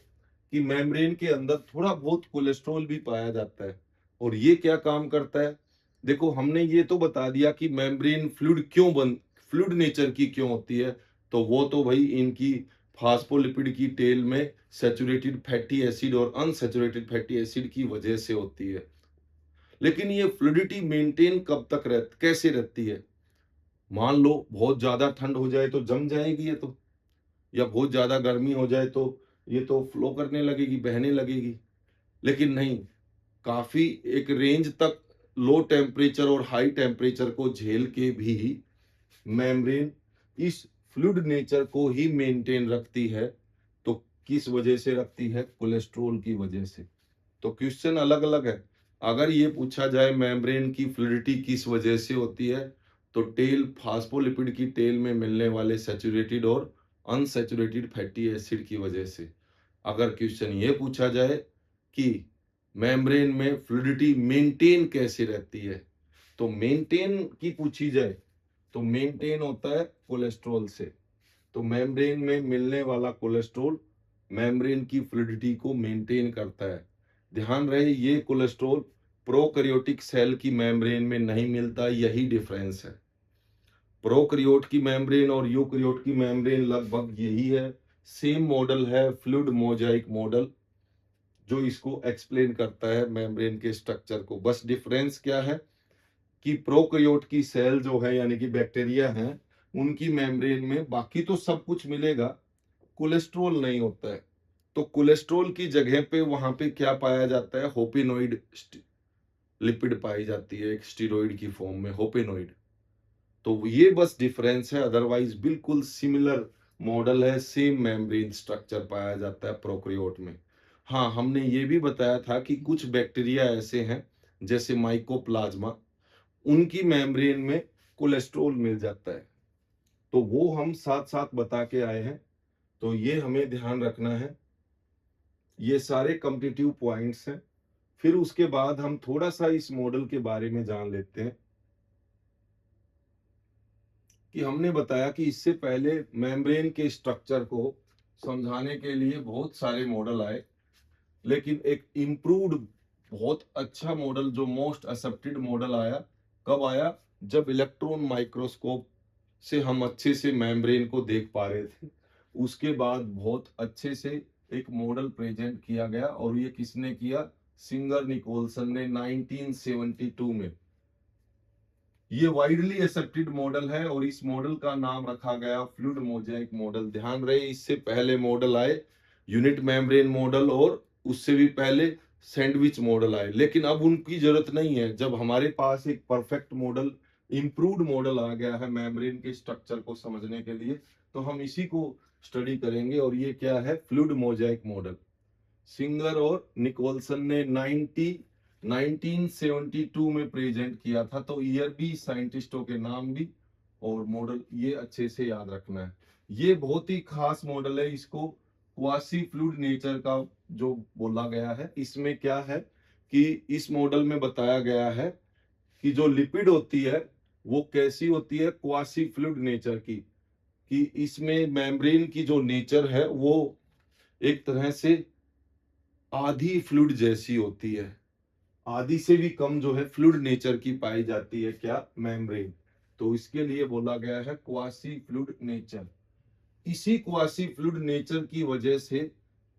कि मेम्ब्रेन के अंदर थोड़ा बहुत कोलेस्ट्रॉल भी पाया जाता है। और ये क्या काम करता है, देखो हमने ये तो बता दिया कि मेम्ब्रेन फ्लूइड नेचर की क्यों होती है। तो वो तो भाई इनकी फास्फोलिपिड की टेल में सैचुरेटेड फैटी एसिड और अनसैचुरेटेड फैटी एसिड की वजह से होती है। लेकिन ये फ्लूइडिटी मेंटेन कब तक कैसे रहती है, मान लो बहुत ज्यादा ठंड हो जाए तो जम जाएगी ये तो, या बहुत ज्यादा गर्मी हो जाए तो ये तो फ्लो करने लगेगी, बहने लगेगी। लेकिन नहीं, काफी एक रेंज तक लो टेम्परेचर और हाई टेम्परेचर को झेल के भी मेम्ब्रेन इस फ्लूइड नेचर को ही मेंटेन रखती है। तो किस वजह से रखती है, कोलेस्ट्रॉल की वजह से। तो क्वेश्चन अलग अलग है। अगर ये पूछा जाए मेम्ब्रेन की फ्लूइडिटी किस वजह से होती है, तो टेल फास्फोलिपिड की टेल में मिलने वाले सैचुरेटेड और अनसैचुरेटेड फैटी एसिड की वजह से। अगर क्वेश्चन ये पूछा जाए कि मेम्ब्रेन में फ्लूइडिटी मेंटेन कैसे रहती है, तो मेंटेन की पूछी जाए तो मेंटेन होता है कोलेस्ट्रॉल से। तो मेम्ब्रेन में मिलने वाला कोलेस्ट्रॉल मेम्ब्रेन की फ्लूइडिटी को मेंटेन करता है। ध्यान रहे, ये कोलेस्ट्रॉल प्रोकैरियोटिक सेल की मेम्ब्रेन में नहीं मिलता, यही डिफरेंस है। प्रोकैरियोट की मेम्ब्रेन और यूकैरियोट की मेम्ब्रेन लगभग यही है, सेम मॉडल है, फ्लूइड मोजाइक मॉडल, जो इसको एक्सप्लेन करता है मेम्ब्रेन के स्ट्रक्चर को। बस डिफरेंस क्या है कि प्रोकैरियोट की सेल जो है यानी कि बैक्टीरिया हैं, उनकी मेम्ब्रेन में बाकी तो सब कुछ मिलेगा, कोलेस्ट्रॉल नहीं होता है। तो कोलेस्ट्रॉल की जगह पे वहां पे क्या पाया जाता है, होपेनोइड लिपिड पाई जाती है, एक स्टीरोइड की फॉर्म में होपेनोइड। तो ये बस डिफरेंस है, अदरवाइज बिल्कुल सिमिलर मॉडल है, सेम मेम्ब्रेन स्ट्रक्चर पाया जाता है प्रोकैरियोट में। हाँ, हमने ये भी बताया था कि कुछ बैक्टीरिया ऐसे हैं जैसे माइकोप्लाज्मा, उनकी मेम्ब्रेन में कोलेस्ट्रॉल मिल जाता है। तो वो हम साथ साथ बता के आए हैं, तो ये हमें ध्यान रखना है। ये सारे कॉम्पिटिटिव पॉइंट्स हैं। फिर उसके बाद हम थोड़ा सा इस मॉडल के बारे में जान लेते हैं कि हमने बताया कि इससे पहले मेम्ब्रेन के स्ट्रक्चर को समझाने के लिए बहुत सारे मॉडल आए, लेकिन एक इम्प्रूव्ड बहुत अच्छा मॉडल जो मोस्ट एक्सेप्टेड मॉडल आया, कब आया, जब इलेक्ट्रॉन माइक्रोस्कोप से हम अच्छे से मेम्ब्रेन को देख पा रहे थे। उसके बाद बहुत अच्छे से एक मॉडल प्रेजेंट किया गया, और ये किसने किया, सिंगर निकोलसन ने 1972 में। ये वाइडली एक्सेप्टेड मॉडल है और इस मॉडल का नाम रखा गया फ्लूइड मोजाइक मॉडल। ध्यान रहे, इससे पहले मॉडल आए यूनिट मेम्ब्रेन मॉडल, और उससे भी पहले सैंडविच मॉडल आए, लेकिन अब उनकी जरूरत नहीं है। जब हमारे पास एक परफेक्ट मॉडल, इंप्रूव्ड मॉडल आ गया है मेम्ब्रेन के स्ट्रक्चर को समझने के लिए, तो हम इसी को स्टडी करेंगे। और ये क्या है, फ्लूइड मोजाइक मॉडल। सिंगर और निकोलसन ने 1972 में प्रेजेंट किया था। तो ईयर भी, साइंटिस्टों के नाम भी, और मॉडल ये अच्छे से याद रखना है। ये बहुत ही खास मॉडल है, इसको क्वासी फ्लूइड नेचर का जो बोला गया है। इसमें क्या है कि इस मॉडल में बताया गया है कि जो लिपिड होती है वो कैसी होती है, क्वासी फ्लूइड नेचर की, कि इसमें मेम्ब्रेन की जो नेचर है वो एक तरह से आधी फ्लूइड जैसी होती है, आधी से भी कम जो है फ्लूइड नेचर की पाई जाती है, क्या, मेम्ब्रेन। तो इसके लिए बोला गया है क्वासी फ्लूइड नेचर। इसी क्वासी फ्लूइड नेचर की वजह से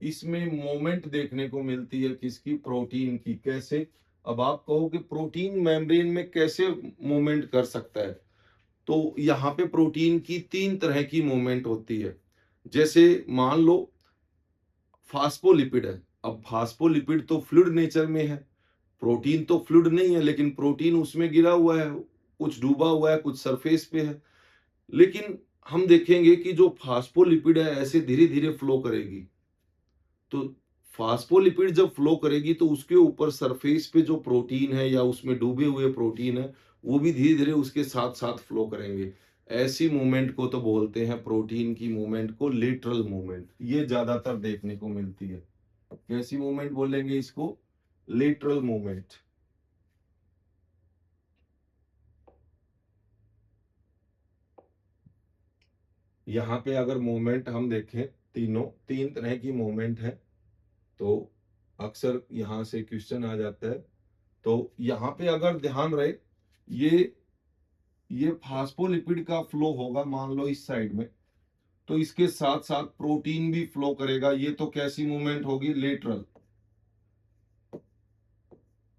इसमें मोमेंट देखने को मिलती है, किसकी, प्रोटीन की। कैसे, अब आप कहो कि प्रोटीन मेम्ब्रेन में कैसे मूवमेंट कर सकता है, तो यहाँ पे प्रोटीन की तीन तरह की मूवमेंट होती है। जैसे मान लो फास्फोलिपिड है। अब फास्फोलिपिड तो फ्लूइड नेचर में है, प्रोटीन तो फ्लूइड नहीं है, लेकिन प्रोटीन उसमें गिरा हुआ है, कुछ डूबा हुआ है, कुछ सरफेस पे है। लेकिन हम देखेंगे कि जो फास्फोलिपिड है ऐसे धीरे धीरे फ्लो करेगी। तो फास्फोलिपिड जब फ्लो करेगी तो उसके ऊपर सरफेस पे जो प्रोटीन है या उसमें डूबे हुए प्रोटीन है, वो भी धीरे धीरे उसके साथ साथ फ्लो करेंगे। ऐसी मूवमेंट को तो बोलते हैं, प्रोटीन की मूवमेंट को लेटरल मूवमेंट। ये ज्यादातर देखने को मिलती है। कैसी मूवमेंट बोलेंगे इसको? Lateral movement. यहाँ पे अगर मूवमेंट हम देखें, तीन तरह की मूवमेंट है, तो अक्सर यहाँ से क्वेश्चन आ जाता है। तो यहाँ पे अगर ध्यान रहे, ये ये फास्फोलिपिड का फ्लो होगा, मान लो इस साइड में, तो इसके साथ साथ प्रोटीन भी फ्लो करेगा। ये तो कैसी मूवमेंट होगी? लेटरल।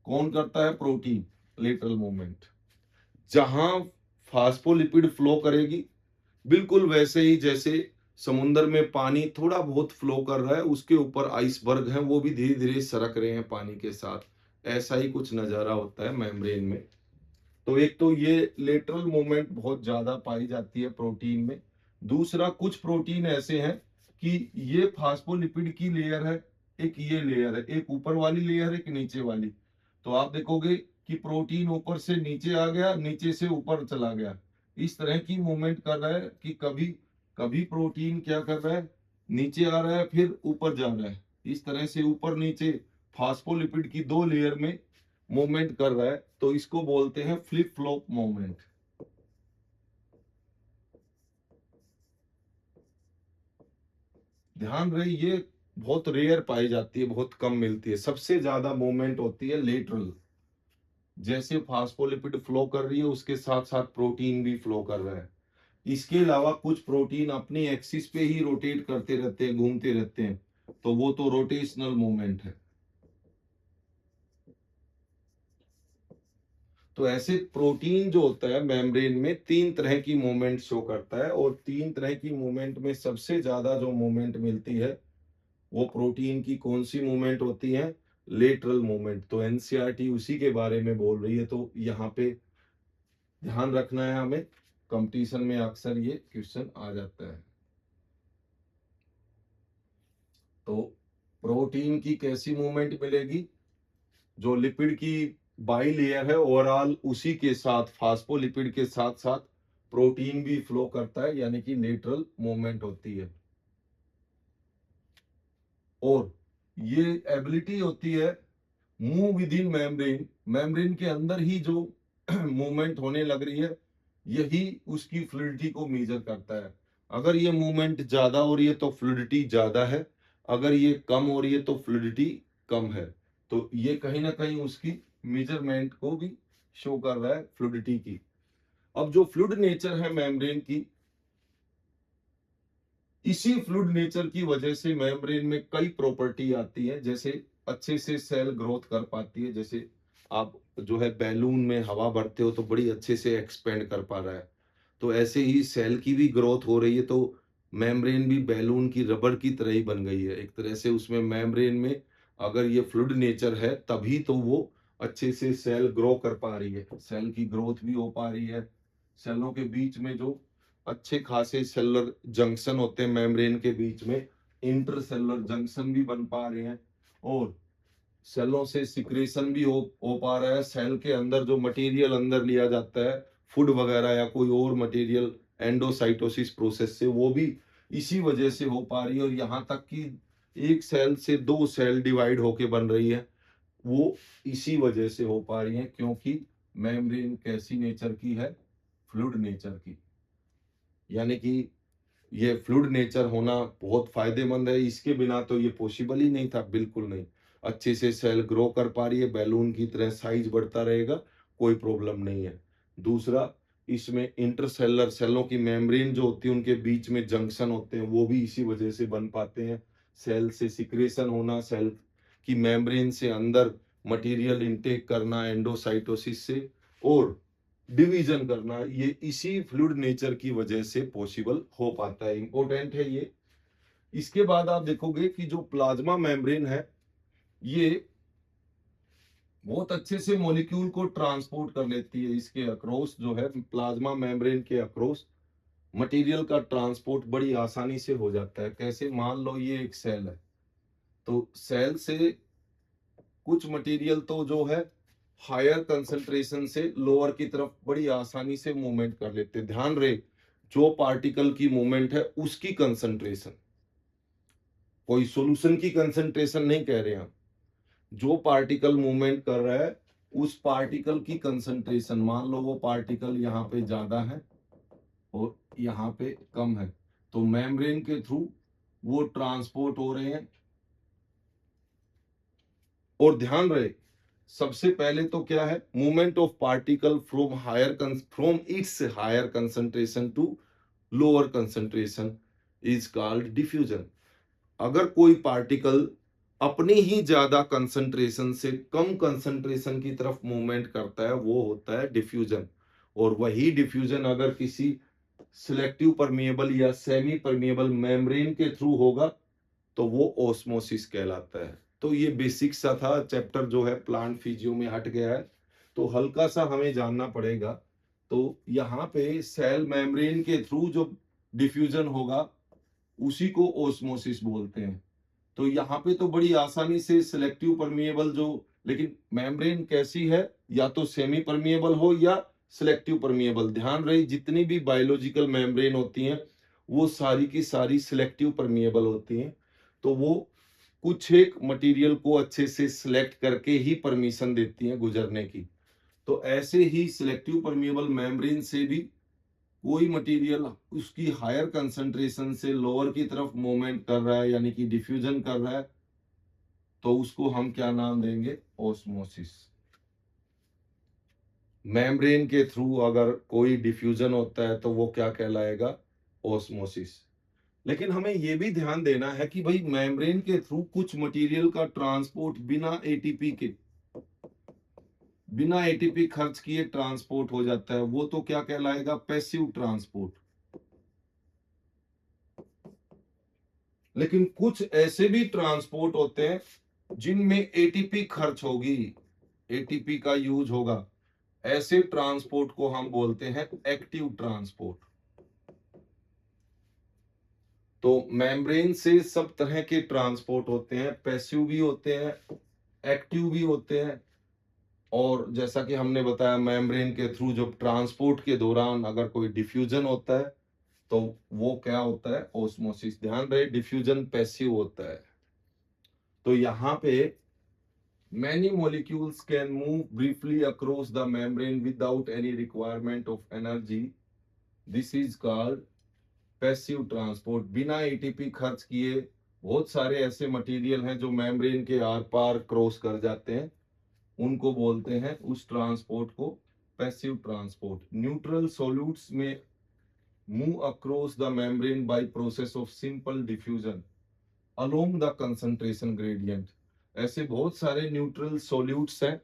कौन करता है? प्रोटीन। Lateral movement. जहां फास्फोलिपिड फ्लो करेगी, बिल्कुल वैसे ही जैसे समुद्र में पानी थोड़ा बहुत फ्लो कर रहा है, उसके ऊपर आइसबर्ग है, वो भी धीरे धीरे सरक रहे हैं पानी के साथ। ऐसा ही कुछ नजारा होता है मेम्ब्रेन में। तो एक तो ये लेटरल मूवमेंट बहुत ज्यादा पाई जाती है प्रोटीन में। दूसरा, कुछ प्रोटीन ऐसे हैं कि ये फास्फोलिपिड की लेयर है, एक ये लेयर है, एक ऊपर वाली लेयर है, एक नीचे वाली। तो आप देखोगे कि प्रोटीन ऊपर से नीचे आ गया, नीचे से ऊपर चला गया। इस तरह की मूवमेंट कर रहा है कि कभी कभी प्रोटीन क्या कर रहा है, नीचे आ रहा है फिर ऊपर जा रहा है। इस तरह से ऊपर नीचे फास्फोलिपिड की दो लेयर में मूवमेंट कर रहा है, तो इसको बोलते हैं फ्लिप फ्लॉप मूवमेंट। ध्यान रहे, ये बहुत रेयर पाई जाती है, बहुत कम मिलती है। सबसे ज्यादा मूवमेंट होती है लेटरल। जैसे फास्फोलिपिड फ्लो कर रही है, उसके साथ साथ प्रोटीन भी फ्लो कर रहा है। इसके अलावा कुछ प्रोटीन अपनी एक्सिस पे ही रोटेट करते रहते हैं, घूमते रहते हैं, तो वो तो रोटेशनल मूवमेंट है। तो ऐसे प्रोटीन जो होता है मेम्ब्रेन में तीन तरह की मूवमेंट शो करता है, और तीन तरह की मूवमेंट में सबसे ज्यादा जो मूवमेंट मिलती है वो प्रोटीन की कौन सी मूवमेंट होती है? Lateral movement. तो एनसीईआरटी उसी के बारे में बोल रही है, तो यहाँ पे ध्यान रखना है हमें। कंपटीशन में अक्सर ये क्वेश्चन आ जाता है। तो प्रोटीन की कैसी मूवमेंट मिलेगी? जो लिपिड की बाई लेयर है ओवरऑल, उसी के साथ फास्फोलिपिड के साथ साथ प्रोटीन भी फ्लो करता है, यानी कि लेटरल मूवमेंट होती है। और ये एबिलिटी होती है move with in membrane. Membrane के अंदर ही जो मूवमेंट होने लग रही है, यही उसकी फ्लूइडिटी को मेजर करता है। अगर ये मूवमेंट ज्यादा हो रही है तो फ्लूइडिटी ज्यादा है, अगर ये कम हो रही है तो फ्लूइडिटी कम है। तो ये कहीं ना कहीं उसकी मेजरमेंट को भी शो कर रहा है, फ्लूइडिटी की। अब जो फ्लूइड नेचर है मेम्ब्रेन की, इसी फ्लूइड नेचर की वजह से मेम्ब्रेन में कई प्रॉपर्टी आती है। जैसे अच्छे से सेल ग्रोथ कर पाती है, जैसे आप जो है बैलून में हवा भरते हो तो बड़ी अच्छे से एक्सपेंड कर पा रहा है। तो ऐसे ही सेल की भी ग्रोथ हो रही है, तो मेम्ब्रेन भी बैलून की रबर की तरह ही बन गई है एक तरह से। उसमें मेम्ब्रेन में अगर ये फ्लूइड नेचर है, तभी तो वो अच्छे से सेल ग्रो कर पा रही है, सेल की ग्रोथ भी हो पा रही है। सेलों के बीच में जो अच्छे खासे सेलुलर जंक्शन होते हैं मेम्ब्रेन के बीच में, इंटरसेलुलर जंक्शन भी बन पा रहे हैं। और सेलों से सिक्रेशन भी हो पा रहा है। सेल के अंदर जो मटेरियल अंदर लिया जाता है, फूड वगैरह या कोई और मटेरियल, एंडोसाइटोसिस प्रोसेस से, वो भी इसी वजह से हो पा रही है। और यहाँ तक कि एक सेल से दो सेल डिवाइड होके बन रही है, वो इसी वजह से हो पा रही है, क्योंकि मेम्ब्रेन कैसी नेचर की है? फ्लूइड नेचर की। यानी कि ये फ्लूइड नेचर होना बहुत फायदेमंद है। इसके बिना तो ये पॉसिबल ही नहीं था, बिल्कुल नहीं। अच्छे से सेल ग्रो कर पा रही है, बैलून की तरह साइज बढ़ता रहेगा, कोई प्रॉब्लम नहीं है। दूसरा, इसमें इंटरसेलर सेलों की मेम्ब्रेन जो होती है, उनके बीच में जंक्शन होते हैं, वो भी इसी वजह से बन पाते हैं। सेल से सिक्रेशन होना, सेल की मेम्ब्रेन से अंदर मटेरियल इनटेक करना एंडोसाइटोसिस से, और डिवीजन करना, ये इसी फ्लूइड नेचर की वजह से पॉसिबल हो पाता है। इंपॉर्टेंट है ये। इसके बाद आप देखोगे कि जो प्लाज्मा मेम्ब्रेन है ये बहुत अच्छे से मॉलिक्यूल को ट्रांसपोर्ट कर लेती है। इसके अक्रॉस जो है प्लाज्मा मेम्ब्रेन के अक्रॉस मटेरियल का ट्रांसपोर्ट बड़ी आसानी से हो जाता है। कैसे? मान लो ये एक सेल है, तो सेल से कुछ मटेरियल तो जो है हायर कंसंट्रेशन से लोअर की तरफ बड़ी आसानी से मूवमेंट कर लेते हैं। ध्यान रहे, जो पार्टिकल की मूवमेंट है उसकी कंसंट्रेशन, कोई सॉल्यूशन की कंसंट्रेशन नहीं कह रहे हम। जो पार्टिकल मूवमेंट कर रहा है उस पार्टिकल की कंसंट्रेशन, मान लो वो पार्टिकल यहाँ पे ज्यादा है और यहाँ पे कम है, तो मेम्ब्रेन के थ्रू वो ट्रांसपोर्ट हो रहे हैं। और ध्यान रहे, सबसे पहले तो क्या है, movement of particle from its higher concentration to lower concentration is called diffusion. अगर कोई पार्टिकल अपनी ही ज्यादा कंसंट्रेशन से कम कंसंट्रेशन की तरफ मूवमेंट करता है वो होता है डिफ्यूजन। और वही डिफ्यूजन अगर किसी सिलेक्टिव परमिएबल या सेमी परमिएबल मेम्ब्रेन के थ्रू होगा तो वो ओस्मोसिस कहलाता है। तो ये बेसिक सा था, चैप्टर जो है प्लांट फिजियो में हट गया है, तो हल्का सा हमें जानना पड़ेगा। तो यहाँ पे सेल मेम्ब्रेन के थ्रू जो डिफ्यूजन होगा उसी को ओस्मोसिस बोलते हैं। तो यहाँ पे तो बड़ी आसानी से सिलेक्टिव परमिएबल जो, लेकिन मेम्ब्रेन कैसी है, या तो सेमी परमिएबल हो या सिलेक्टिव परमिएबल। ध्यान रहे, जितनी भी बायोलॉजिकल मेम्ब्रेन होती हैं वो सारी की सारी सिलेक्टिव परमिएबल होती हैं। तो वो कुछ एक मटेरियल को अच्छे से सिलेक्ट करके ही परमिशन देती हैं गुजरने की। तो ऐसे ही सिलेक्टिव परमिएबल मेम्ब्रेन से भी कोई मटेरियल उसकी हायर कंसंट्रेशन से लोअर की तरफ मूवमेंट कर रहा है यानी कि डिफ्यूजन कर रहा है, तो उसको हम क्या नाम देंगे? ओस्मोसिस। मेम्ब्रेन के थ्रू अगर कोई डिफ्यूजन होता है तो वो क्या कहलाएगा? ओस्मोसिस। लेकिन हमें यह भी ध्यान देना है कि भाई मेम्ब्रेन के थ्रू कुछ मटेरियल का ट्रांसपोर्ट बिना एटीपी खर्च किए ट्रांसपोर्ट हो जाता है, वो तो क्या कहलाएगा? Passive transport. लेकिन कुछ ऐसे भी ट्रांसपोर्ट होते हैं जिनमें एटीपी खर्च होगी, एटीपी का यूज होगा, ऐसे ट्रांसपोर्ट को हम बोलते हैं एक्टिव ट्रांसपोर्ट। तो मेम्ब्रेन से सब तरह के ट्रांसपोर्ट होते हैं, पैसिव भी होते हैं, एक्टिव भी होते हैं। और जैसा कि हमने बताया मेम्ब्रेन के थ्रू जो ट्रांसपोर्ट के दौरान अगर कोई डिफ्यूजन होता है तो वो क्या होता है? ओस्मोसिस। ध्यान रहे, डिफ्यूजन पैसिव होता है। तो यहाँ पे many molecules can move briefly across the membrane without any requirement of energy. This is called passive transport. बिना एटीपी खर्च किए बहुत सारे ऐसे मटेरियल हैं जो मेम्ब्रेन के आर पार क्रॉस कर जाते हैं, उनको बोलते हैं, उस ट्रांसपोर्ट को पैसिव ट्रांसपोर्ट। न्यूट्रल सॉल्यूट्स में move across the membrane by process of simple diffusion along the concentration gradient. ऐसे बहुत सारे न्यूट्रल सॉल्यूट्स हैं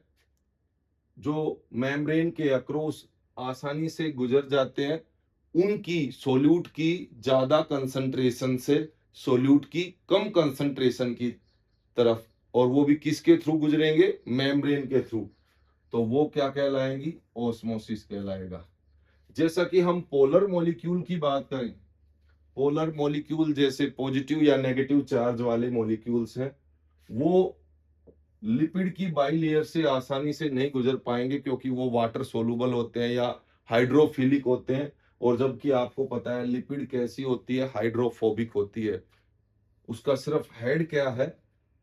जो मेम्ब्रेन के अक्रॉस आसानी से गुजर जाते हैं, उनकी सोल्यूट की ज्यादा कंसंट्रेशन से सोल्यूट की कम कंसंट्रेशन की तरफ, और वो भी किसके थ्रू गुजरेंगे? मेम्ब्रेन के थ्रू। तो वो क्या कहलाएंगी? ओस्मोसिस कहलाएगा। जैसा कि हम पोलर मॉलिक्यूल की बात करें, पोलर मॉलिक्यूल जैसे पॉजिटिव या नेगेटिव चार्ज वाले मॉलिक्यूल्स हैं, वो लिपिड की बाइलेयर से आसानी से नहीं गुजर पाएंगे क्योंकि वो वाटर सोलुबल होते हैं या हाइड्रोफिलिक होते हैं। और जबकि आपको पता है लिपिड कैसी होती है? हाइड्रोफोबिक होती है। उसका सिर्फ हेड क्या है?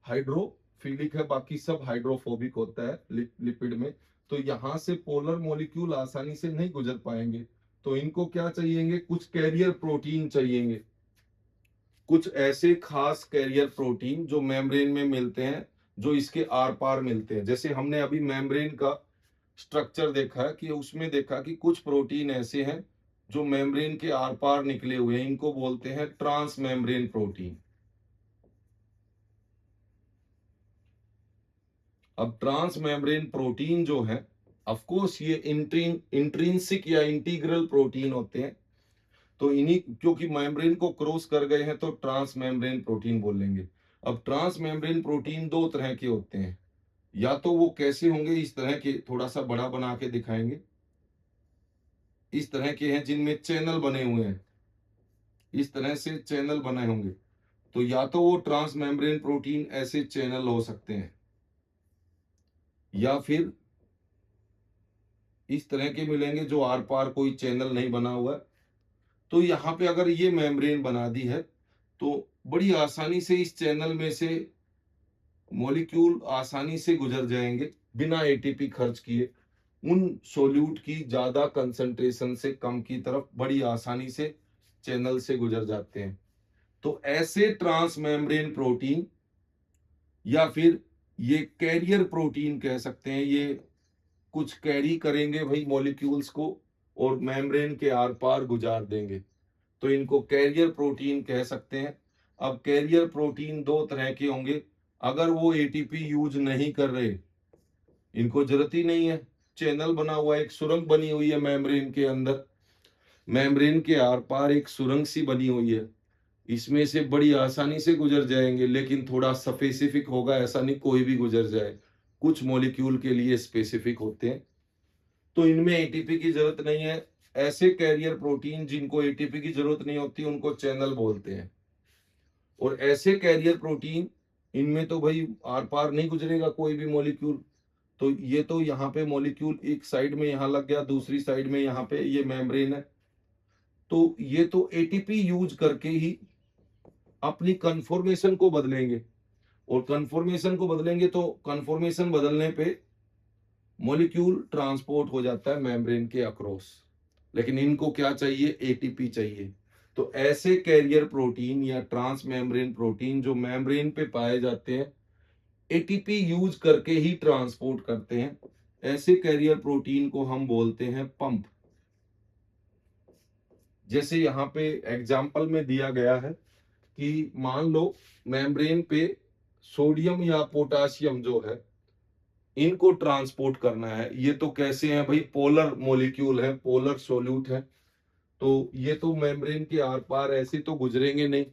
हाइड्रोफिलिक है, बाकी सब हाइड्रोफोबिक होता है लिपिड में। तो यहां से पोलर मॉलिक्यूल आसानी से नहीं गुजर पाएंगे, तो इनको क्या चाहिएंगे? कुछ कैरियर प्रोटीन चाहिएंगे, कुछ ऐसे खास कैरियर प्रोटीन जो मेम्ब्रेन में मिलते हैं, जो इसके आर पार मिलते हैं। जैसे हमने अभी मेम्ब्रेन का स्ट्रक्चर देखा कि उसमें देखा कि कुछ प्रोटीन ऐसे हैं जो मेम्ब्रेन के आर पार निकले हुए हैं, इनको बोलते हैं ट्रांस मेम्ब्रेन प्रोटीन। अब ट्रांस मेम्ब्रेन प्रोटीन जो है, ऑफ कोर्स ये इंट्रिंसिक या इंटीग्रल प्रोटीन होते हैं, तो इन्हीं, क्योंकि मेम्ब्रेन को क्रॉस कर गए हैं तो ट्रांस मेम्ब्रेन प्रोटीन बोलेंगे। अब ट्रांस मेम्ब्रेन प्रोटीन दो तरह के होते हैं, या तो वो कैसे होंगे, इस तरह के, थोड़ा सा बड़ा बना के दिखाएंगे, इस तरह के हैं जिनमें चैनल बने हुए हैं, इस तरह से चैनल बने होंगे। तो या तो वो ट्रांस मेम्ब्रेन प्रोटीन ऐसे चैनल हो सकते हैं, या फिर इस तरह के मिलेंगे जो आर पार कोई चैनल नहीं बना हुआ है। तो यहाँ पे अगर ये मेम्ब्रेन बना दी है तो बड़ी आसानी से इस चैनल में से मॉलिक्यूल आसानी से गुजर जाएंगे बिना एटीपी खर्च किए, उन सोल्यूट की ज्यादा कंसंट्रेशन से कम की तरफ बड़ी आसानी से चैनल से गुजर जाते हैं। तो ऐसे ट्रांस मेम्ब्रेन प्रोटीन, या फिर ये कैरियर प्रोटीन कह सकते हैं, ये कुछ कैरी करेंगे भाई मॉलिक्यूल्स को और मेम्ब्रेन के आर पार गुजार देंगे, तो इनको कैरियर प्रोटीन कह सकते हैं। अब कैरियर प्रोटीन दो तरह के होंगे, अगर वो एटीपी यूज नहीं कर रहे, इनको जरूरत ही नहीं है, चैनल बना हुआ है, एक सुरंग बनी हुई है मेम्ब्रेन के अंदर, मेम्ब्रेन के आर पार एक सुरंग सी बनी हुई है, इसमें से बड़ी आसानी से गुजर जाएंगे, लेकिन थोड़ा स्पेसिफिक होगा, ऐसा नहीं कोई भी गुजर जाए, कुछ मॉलिक्यूल के लिए स्पेसिफिक होते हैं, तो इनमें एटीपी की जरूरत नहीं है। ऐसे कैरियर प्रोटीन जिनको एटीपी की जरूरत नहीं होती उनको चैनल बोलते हैं। और ऐसे कैरियर प्रोटीन, इनमें तो भाई आर पार नहीं गुजरेगा कोई भी मॉलिक्यूल, तो ये तो यहाँ पे मॉलिक्यूल एक साइड में यहाँ लग गया, दूसरी साइड में यहाँ पे ये मेम्ब्रेन है, तो ये तो एटीपी यूज करके ही अपनी कन्फॉर्मेशन को बदलेंगे, और कन्फॉर्मेशन को बदलेंगे तो कन्फॉर्मेशन बदलने पे मॉलिक्यूल ट्रांसपोर्ट हो जाता है मेम्ब्रेन के अक्रॉस, लेकिन इनको क्या चाहिए, एटीपी चाहिए। तो ऐसे कैरियर प्रोटीन या ट्रांस मेम्ब्रेन प्रोटीन जो मेम्ब्रेन पे पाए जाते हैं, एटीपी यूज करके ही ट्रांसपोर्ट करते हैं, ऐसे कैरियर प्रोटीन को हम बोलते हैं पंप। जैसे यहाँ पे एग्जाम्पल में दिया गया है कि मान लो मेम्ब्रेन पे सोडियम या पोटासियम जो है, इनको ट्रांसपोर्ट करना है, ये तो कैसे हैं भाई, पोलर मॉलिक्यूल है, पोलर सोल्यूट है, तो ये तो मेम्ब्रेन के आर पार ऐसे तो गुजरेंगे नहीं,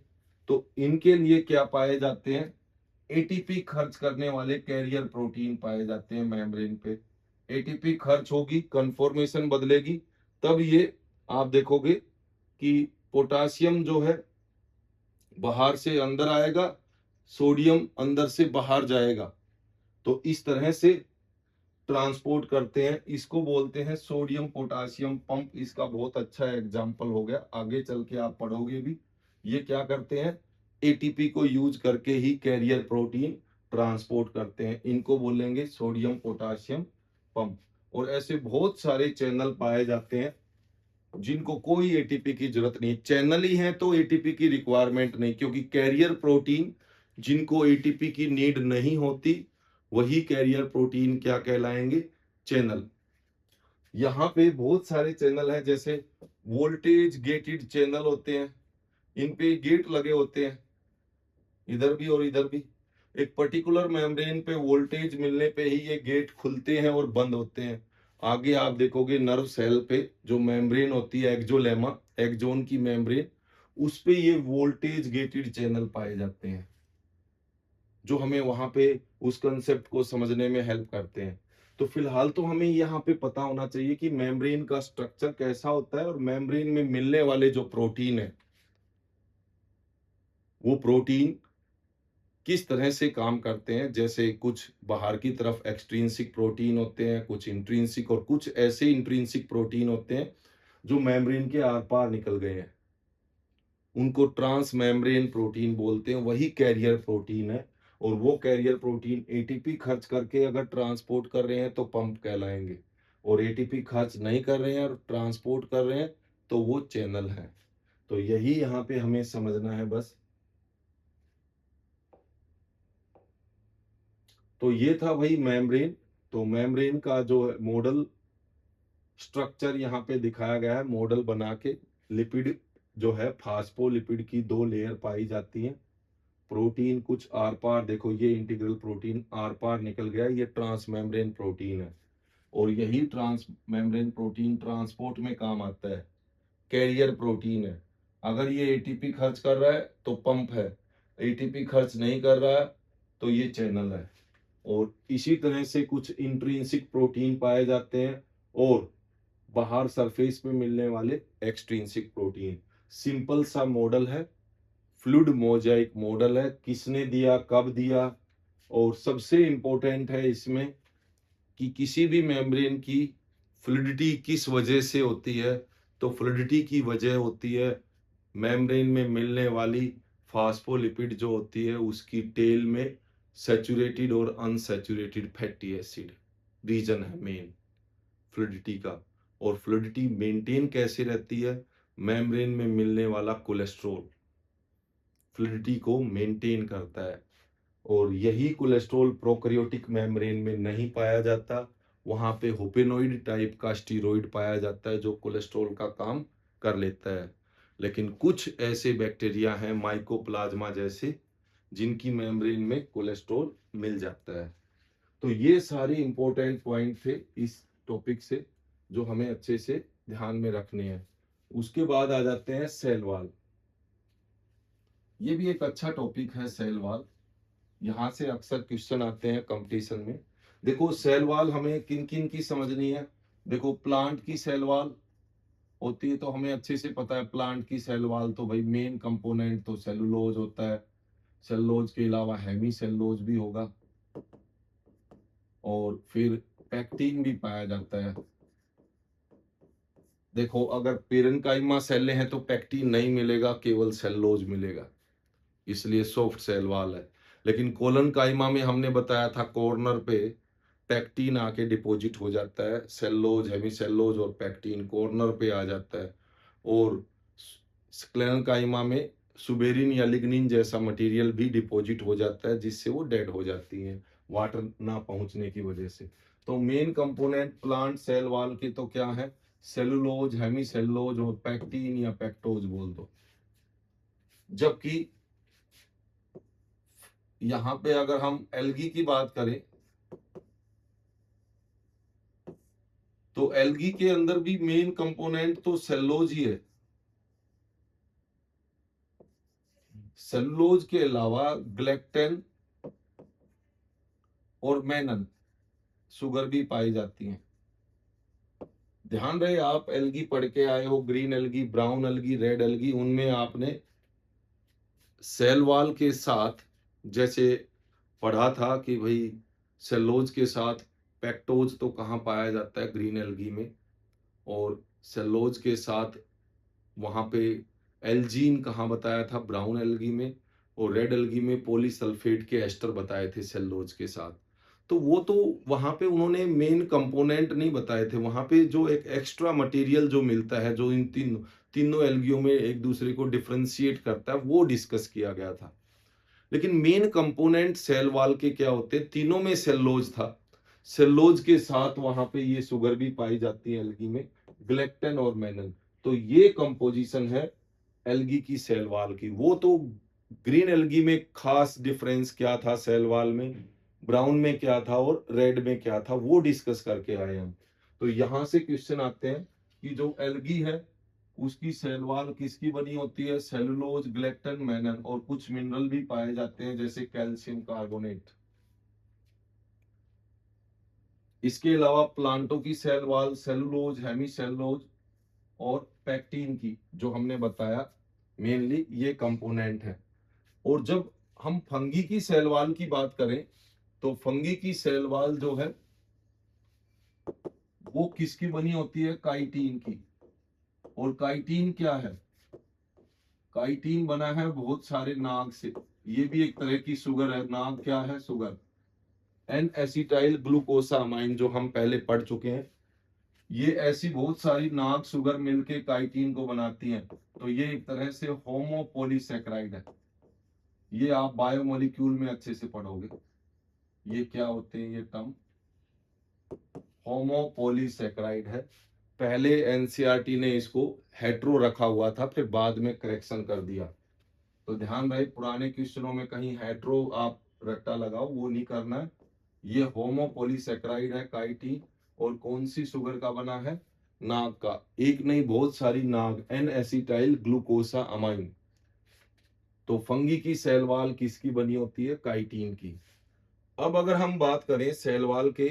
तो इनके लिए क्या पाए जाते हैं, एटीपी खर्च करने वाले कैरियर प्रोटीन पाए जाते हैं मेम्ब्रेन पे। एटीपी खर्च होगी, कन्फॉर्मेशन बदलेगी, तब ये आप देखोगे कि पोटासियम जो है बाहर से अंदर आएगा, सोडियम अंदर से बाहर जाएगा, तो इस तरह से ट्रांसपोर्ट करते हैं, इसको बोलते हैं सोडियम पोटासियम पंप। इसका बहुत अच्छा एग्जांपल हो गया, आगे चल के आप पढ़ोगे भी। ये क्या करते हैं, एटीपी को यूज करके ही कैरियर प्रोटीन ट्रांसपोर्ट करते हैं, इनको बोलेंगे सोडियम पोटासियम पंप। और ऐसे बहुत सारे चैनल पाए जाते हैं जिनको कोई एटीपी की जरूरत नहीं, चैनल ही है तो एटीपी की रिक्वायरमेंट नहीं, क्योंकि कैरियर प्रोटीन जिनको एटीपी की नीड नहीं होती वही कैरियर प्रोटीन क्या कहलाएंगे, चैनल। यहाँ पे बहुत सारे चैनल हैं, जैसे वोल्टेज गेटेड चैनल होते हैं, इन पे गेट लगे होते हैं, इधर भी और इधर भी, एक पर्टिकुलर मेम्ब्रेन पे वोल्टेज मिलने पे ही ये गेट खुलते हैं और बंद होते हैं। आगे आप देखोगे नर्व सेल पे जो मेम्ब्रेन होती है एक्सोलेमा, एक्सोन की मेम्ब्रेन, उस पे ये वोल्टेज गेटेड चैनल पाए जाते हैं, जो हमें वहां पे उस कंसेप्ट को समझने में हेल्प करते हैं। तो फिलहाल तो हमें यहाँ पे पता होना चाहिए कि मेम्ब्रेन का स्ट्रक्चर कैसा होता है, और मेम्ब्रेन में मिलने वाले जो प्रोटीन है वो प्रोटीन किस तरह से काम करते हैं। जैसे कुछ बाहर की तरफ एक्सट्रिंसिक प्रोटीन होते हैं, कुछ इंट्रिंसिक, और कुछ ऐसे इंट्रिंसिक प्रोटीन होते हैं जो मेम्ब्रेन के आर पार निकल गए हैं, उनको ट्रांस मेम्ब्रेन प्रोटीन बोलते हैं, वही कैरियर प्रोटीन है। और वो कैरियर प्रोटीन एटीपी खर्च करके अगर ट्रांसपोर्ट कर रहे हैं तो पंप कहलाएंगे, और एटीपी खर्च नहीं कर रहे हैं और ट्रांसपोर्ट कर रहे हैं तो वो चैनल है। तो यही यहाँ पे हमें समझना है बस। तो ये था भाई मेम्ब्रेन। तो मेम्ब्रेन का जो मॉडल स्ट्रक्चर यहाँ पे दिखाया गया है, मॉडल बना के, लिपिड जो है फास्फोलिपिड की दो लेयर पाई जाती हैं, प्रोटीन कुछ आर पार, देखो ये इंटीग्रल प्रोटीन आर पार निकल गया, ये ट्रांस मेम्ब्रेन प्रोटीन है, और यही ट्रांस मेम्ब्रेन प्रोटीन ट्रांसपोर्ट में काम आता है। कैरियर प्रोटीन है। अगर ये एटीपी खर्च कर रहा है तो पंप है, एटीपी खर्च नहीं कर रहा है तो ये चैनल है। और इसी तरह से कुछ इंट्रिंसिक प्रोटीन पाए जाते हैं और बाहर सरफेस पे मिलने वाले एक्सट्रिंसिक प्रोटीन। सिंपल सा मॉडल है, फ्लूइड मोजाइक मॉडल है, किसने दिया, कब दिया, और सबसे इंपॉर्टेंट है इसमें कि किसी भी मेम्ब्रेन की फ्लूइडिटी किस वजह से होती है। तो फ्लूइडिटी की वजह होती है मेम्ब्रेन में मिलने वाली फास्फोलिपिड जो होती है उसकी टेल में सैचुरेटेड और अनसैचुरेटेड फैटी एसिड रीजन है मेन फ्लूइडिटी का। और फ्लूइडिटी मेंटेन कैसे रहती है, मेम्ब्रेन में मिलने वाला कोलेस्ट्रॉल फ्लूइडिटी को मेंटेन करता है। और यही कोलेस्ट्रॉल प्रोकैरियोटिक मेम्ब्रेन में नहीं पाया जाता, वहां पे होपेनोइड टाइप का स्टीरॉइड पाया जाता है जो कोलेस्ट्रॉल का काम कर लेता है। लेकिन कुछ ऐसे बैक्टीरिया हैं माइकोप्लाज्मा जैसे जिनकी मेम्ब्रेन में कोलेस्ट्रॉल मिल जाता है। तो ये सारे इंपॉर्टेंट पॉइंट थे इस टॉपिक से जो हमें अच्छे से ध्यान में रखने हैं। उसके बाद आ जाते हैं सेल वॉल। ये भी एक अच्छा टॉपिक है सेल वॉल, यहाँ से अक्सर क्वेश्चन आते हैं कंपटीशन में। देखो सेल वॉल हमें किन किन की समझनी है। देखो प्लांट की सेल वॉल होती है तो हमें अच्छे से पता है प्लांट की सेल वॉल तो भाई मेन कंपोनेंट तो सेलुलोज होता है। सेलुलोज के अलावा हेमी सेलुलोज भी होगा और फिर पैक्टीन भी पाया जाता है। देखो अगर पेरेन्काइमा सेलें हैं तो पैक्टीन नहीं मिलेगा, केवल सेलुलोज मिलेगा, इसलिए सॉफ्ट सेल वॉल है। लेकिन कोलन काइमा में हमने बताया था कॉर्नर पे पैक्टीन आके डिपॉजिट हो जाता है, सेलुलोज हेमी सेलुलोज और पैक्टीन कॉर्नर पे आ जाता है। और स्क्लेरन काइमा में सुबेरिन या लिग्निन जैसा मटेरियल भी डिपॉजिट हो जाता है जिससे वो डेड हो जाती हैं वाटर ना पहुंचने की वजह से। तो main component plant cell wall के तो क्या है, सेलुलोज हेमी सेलुलोज और पैक्टीन या पैक्टोज बोल दो। जबकि यहाँ पे अगर हम एल्गी की बात करें तो एल्गी के अंदर भी मेन कंपोनेंट तो सेलुलोज ही है। सेलुलोज के अलावा ग्लेक्टेन और मेनन शुगर भी पाई जाती हैं। ध्यान रहे आप एल्गी पढ़ के आए हो, green algae, brown algae, red algae, उनमें आपने सेल वॉल के साथ जैसे पढ़ा था कि भाई सेलुलोज के साथ पैक्टोज तो कहाँ पाया जाता है, ग्रीन एल्गी में, और सेलुलोज के साथ वहां पे एल्जीन कहाँ बताया था, ब्राउन एल्गी में, और रेड एल्गी में पॉलीसल्फेट के एस्टर बताए थे सेलुलोज के साथ। तो वो तो वहां पे उन्होंने मेन कंपोनेंट नहीं बताए थे, वहां पे जो एक एक्स्ट्रा मटेरियल जो मिलता है जो इन तीनों एल्गियों में एक दूसरे को डिफरेंशिएट करता है वो डिस्कस किया गया था। लेकिन मेन कंपोनेंट सेल वॉल के क्या होते हैं, तीनों में सेलुलोज था, सेलुलोज के साथ वहां पे ये शुगर भी पाई जाती है एल्गी में, ग्लेक्टन और मेनन। तो ये कंपोजिशन है एल्गी की सेल वॉल की। वो तो ग्रीन एल्गी में खास डिफरेंस क्या था सेल वॉल में, ब्राउन में क्या था और रेड में क्या था, वो डिस्कस करके आए हम। तो यहां से क्वेश्चन आते हैं कि जो एल्गी है उसकी सेल वॉल किसकी बनी होती है, सेलुलोज, ग्लेक्टन, मेनन, और कुछ मिनरल भी पाए जाते हैं जैसे कैल्शियम कार्बोनेट। इसके अलावा प्लांटों की cell wall cellulose, hemi cellulose और पैक्टीन की जो हमने बताया मेनली ये कंपोनेंट है। और जब हम फंगी की सेल वॉल की बात करें तो फंगी की सेल वॉल जो है वो किसकी बनी होती है, काइटिन की। और काइटिन क्या है, काइटिन बना है बहुत सारे नाग से, ये भी एक तरह की शुगर है। नाग क्या है, शुगर। एन एसिटाइल ग्लूकोसामाइन जो हम पहले पढ़ चुके हैं, ये ऐसी बहुत सारी नाग शुगर मिलके काइटिन को बनाती हैं। तो ये एक तरह से होमोपोलीसैकेराइड है। ये आप बायोमोलिक्यूल में अच्छे से पढ़ोगे ये क्या होते हैं, ये टर्म होमोपोलीसैकेराइड है। पहले एनसीईआरटी ने इसको हेट्रो रखा हुआ था, फिर बाद में करेक्शन कर दिया। तो ध्यान रहे पुराने क्वेश्चनों में कहीं हेट्रो आप रट्टा लगाओ, वो नहीं करना है। ये होमोपोलीसैकेराइड है काइटिन, और कौन सी शुगर का बना है, नाग का, एक नहीं बहुत सारी नाग, एन एसिटाइल ग्लूकोसा अमाइन। तो फंगी की सेल वॉल किसकी बनी होती है? काइटिन की। अब अगर हम बात करें सेल वॉल के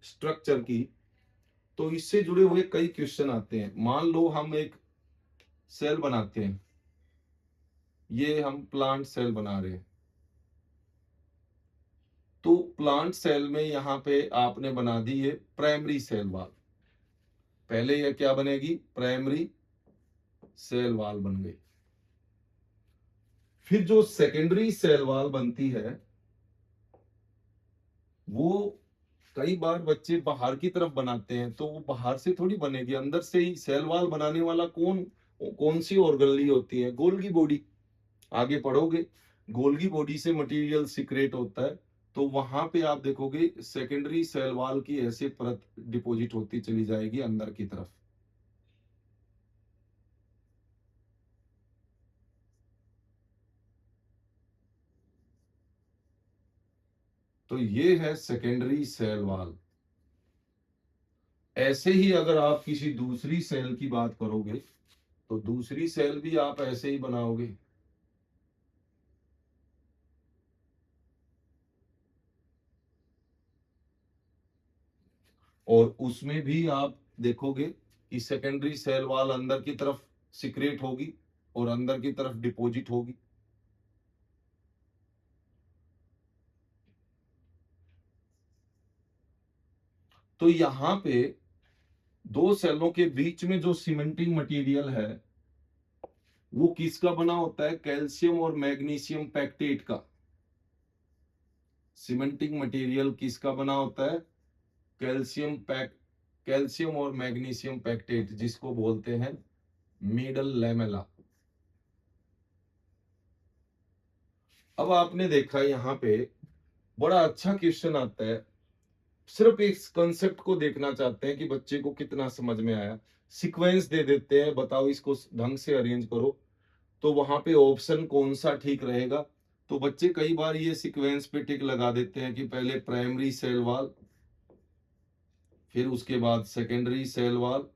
स्ट्रक्चर की, तो इससे जुड़े हुए कई क्वेश्चन आते हैं। मान लो हम एक सेल बनाते हैं, ये हम प्लांट सेल बना रहे हैं, तो प्लांट सेल में यहां पे आपने बना दी है प्राइमरी सेल वॉल। पहले ये क्या बनेगी? प्राइमरी सेल वॉल बन गई। फिर जो सेकेंडरी सेल वॉल बनती है, वो कई बार बच्चे बाहर की तरफ बनाते हैं, तो वो बाहर से थोड़ी बनेगी, अंदर से ही। सेल वॉल बनाने वाला कौन सी ऑर्गनली होती है? Golgi body. आगे पढ़ोगे, गोल्गी बॉडी से मटेरियल सीक्रेट होता है, तो वहां पे आप देखोगे सेकेंडरी सेल वॉल की ऐसे परत डिपॉजिट होती चली जाएगी अंदर की तरफ। तो ये है सेकेंडरी सेल वॉल। ऐसे ही अगर आप किसी दूसरी सेल की बात करोगे, तो दूसरी सेल भी आप ऐसे ही बनाओगे। और उसमें भी आप देखोगे कि सेकेंडरी सेल वॉल अंदर की तरफ सिक्रेट होगी और अंदर की तरफ डिपॉजिट होगी। तो यहां पे दो सेलों के बीच में जो सीमेंटिंग मटेरियल है, वो किसका बना होता है? कैल्शियम और मैग्नीशियम पैक्टेट का। सीमेंटिंग मटेरियल किसका बना होता है? कैल्शियम और मैग्नीशियम पैक्टेट, जिसको बोलते हैं मिडल लैमेला। अब आपने देखा यहां पे बड़ा अच्छा क्वेश्चन आता है। सिर्फ इस कंसेप्ट को देखना चाहते हैं कि बच्चे को कितना समझ में आया। सीक्वेंस दे देते हैं, बताओ इसको ढंग से अरेंज करो, तो वहां पे ऑप्शन कौन सा ठीक रहेगा? तो बच्चे कई बार ये सीक्वेंस पे टिक लगा देते हैं कि पहले प्राइमरी सेल वॉल, फिर उसके बाद सेकेंडरी सेल वॉल,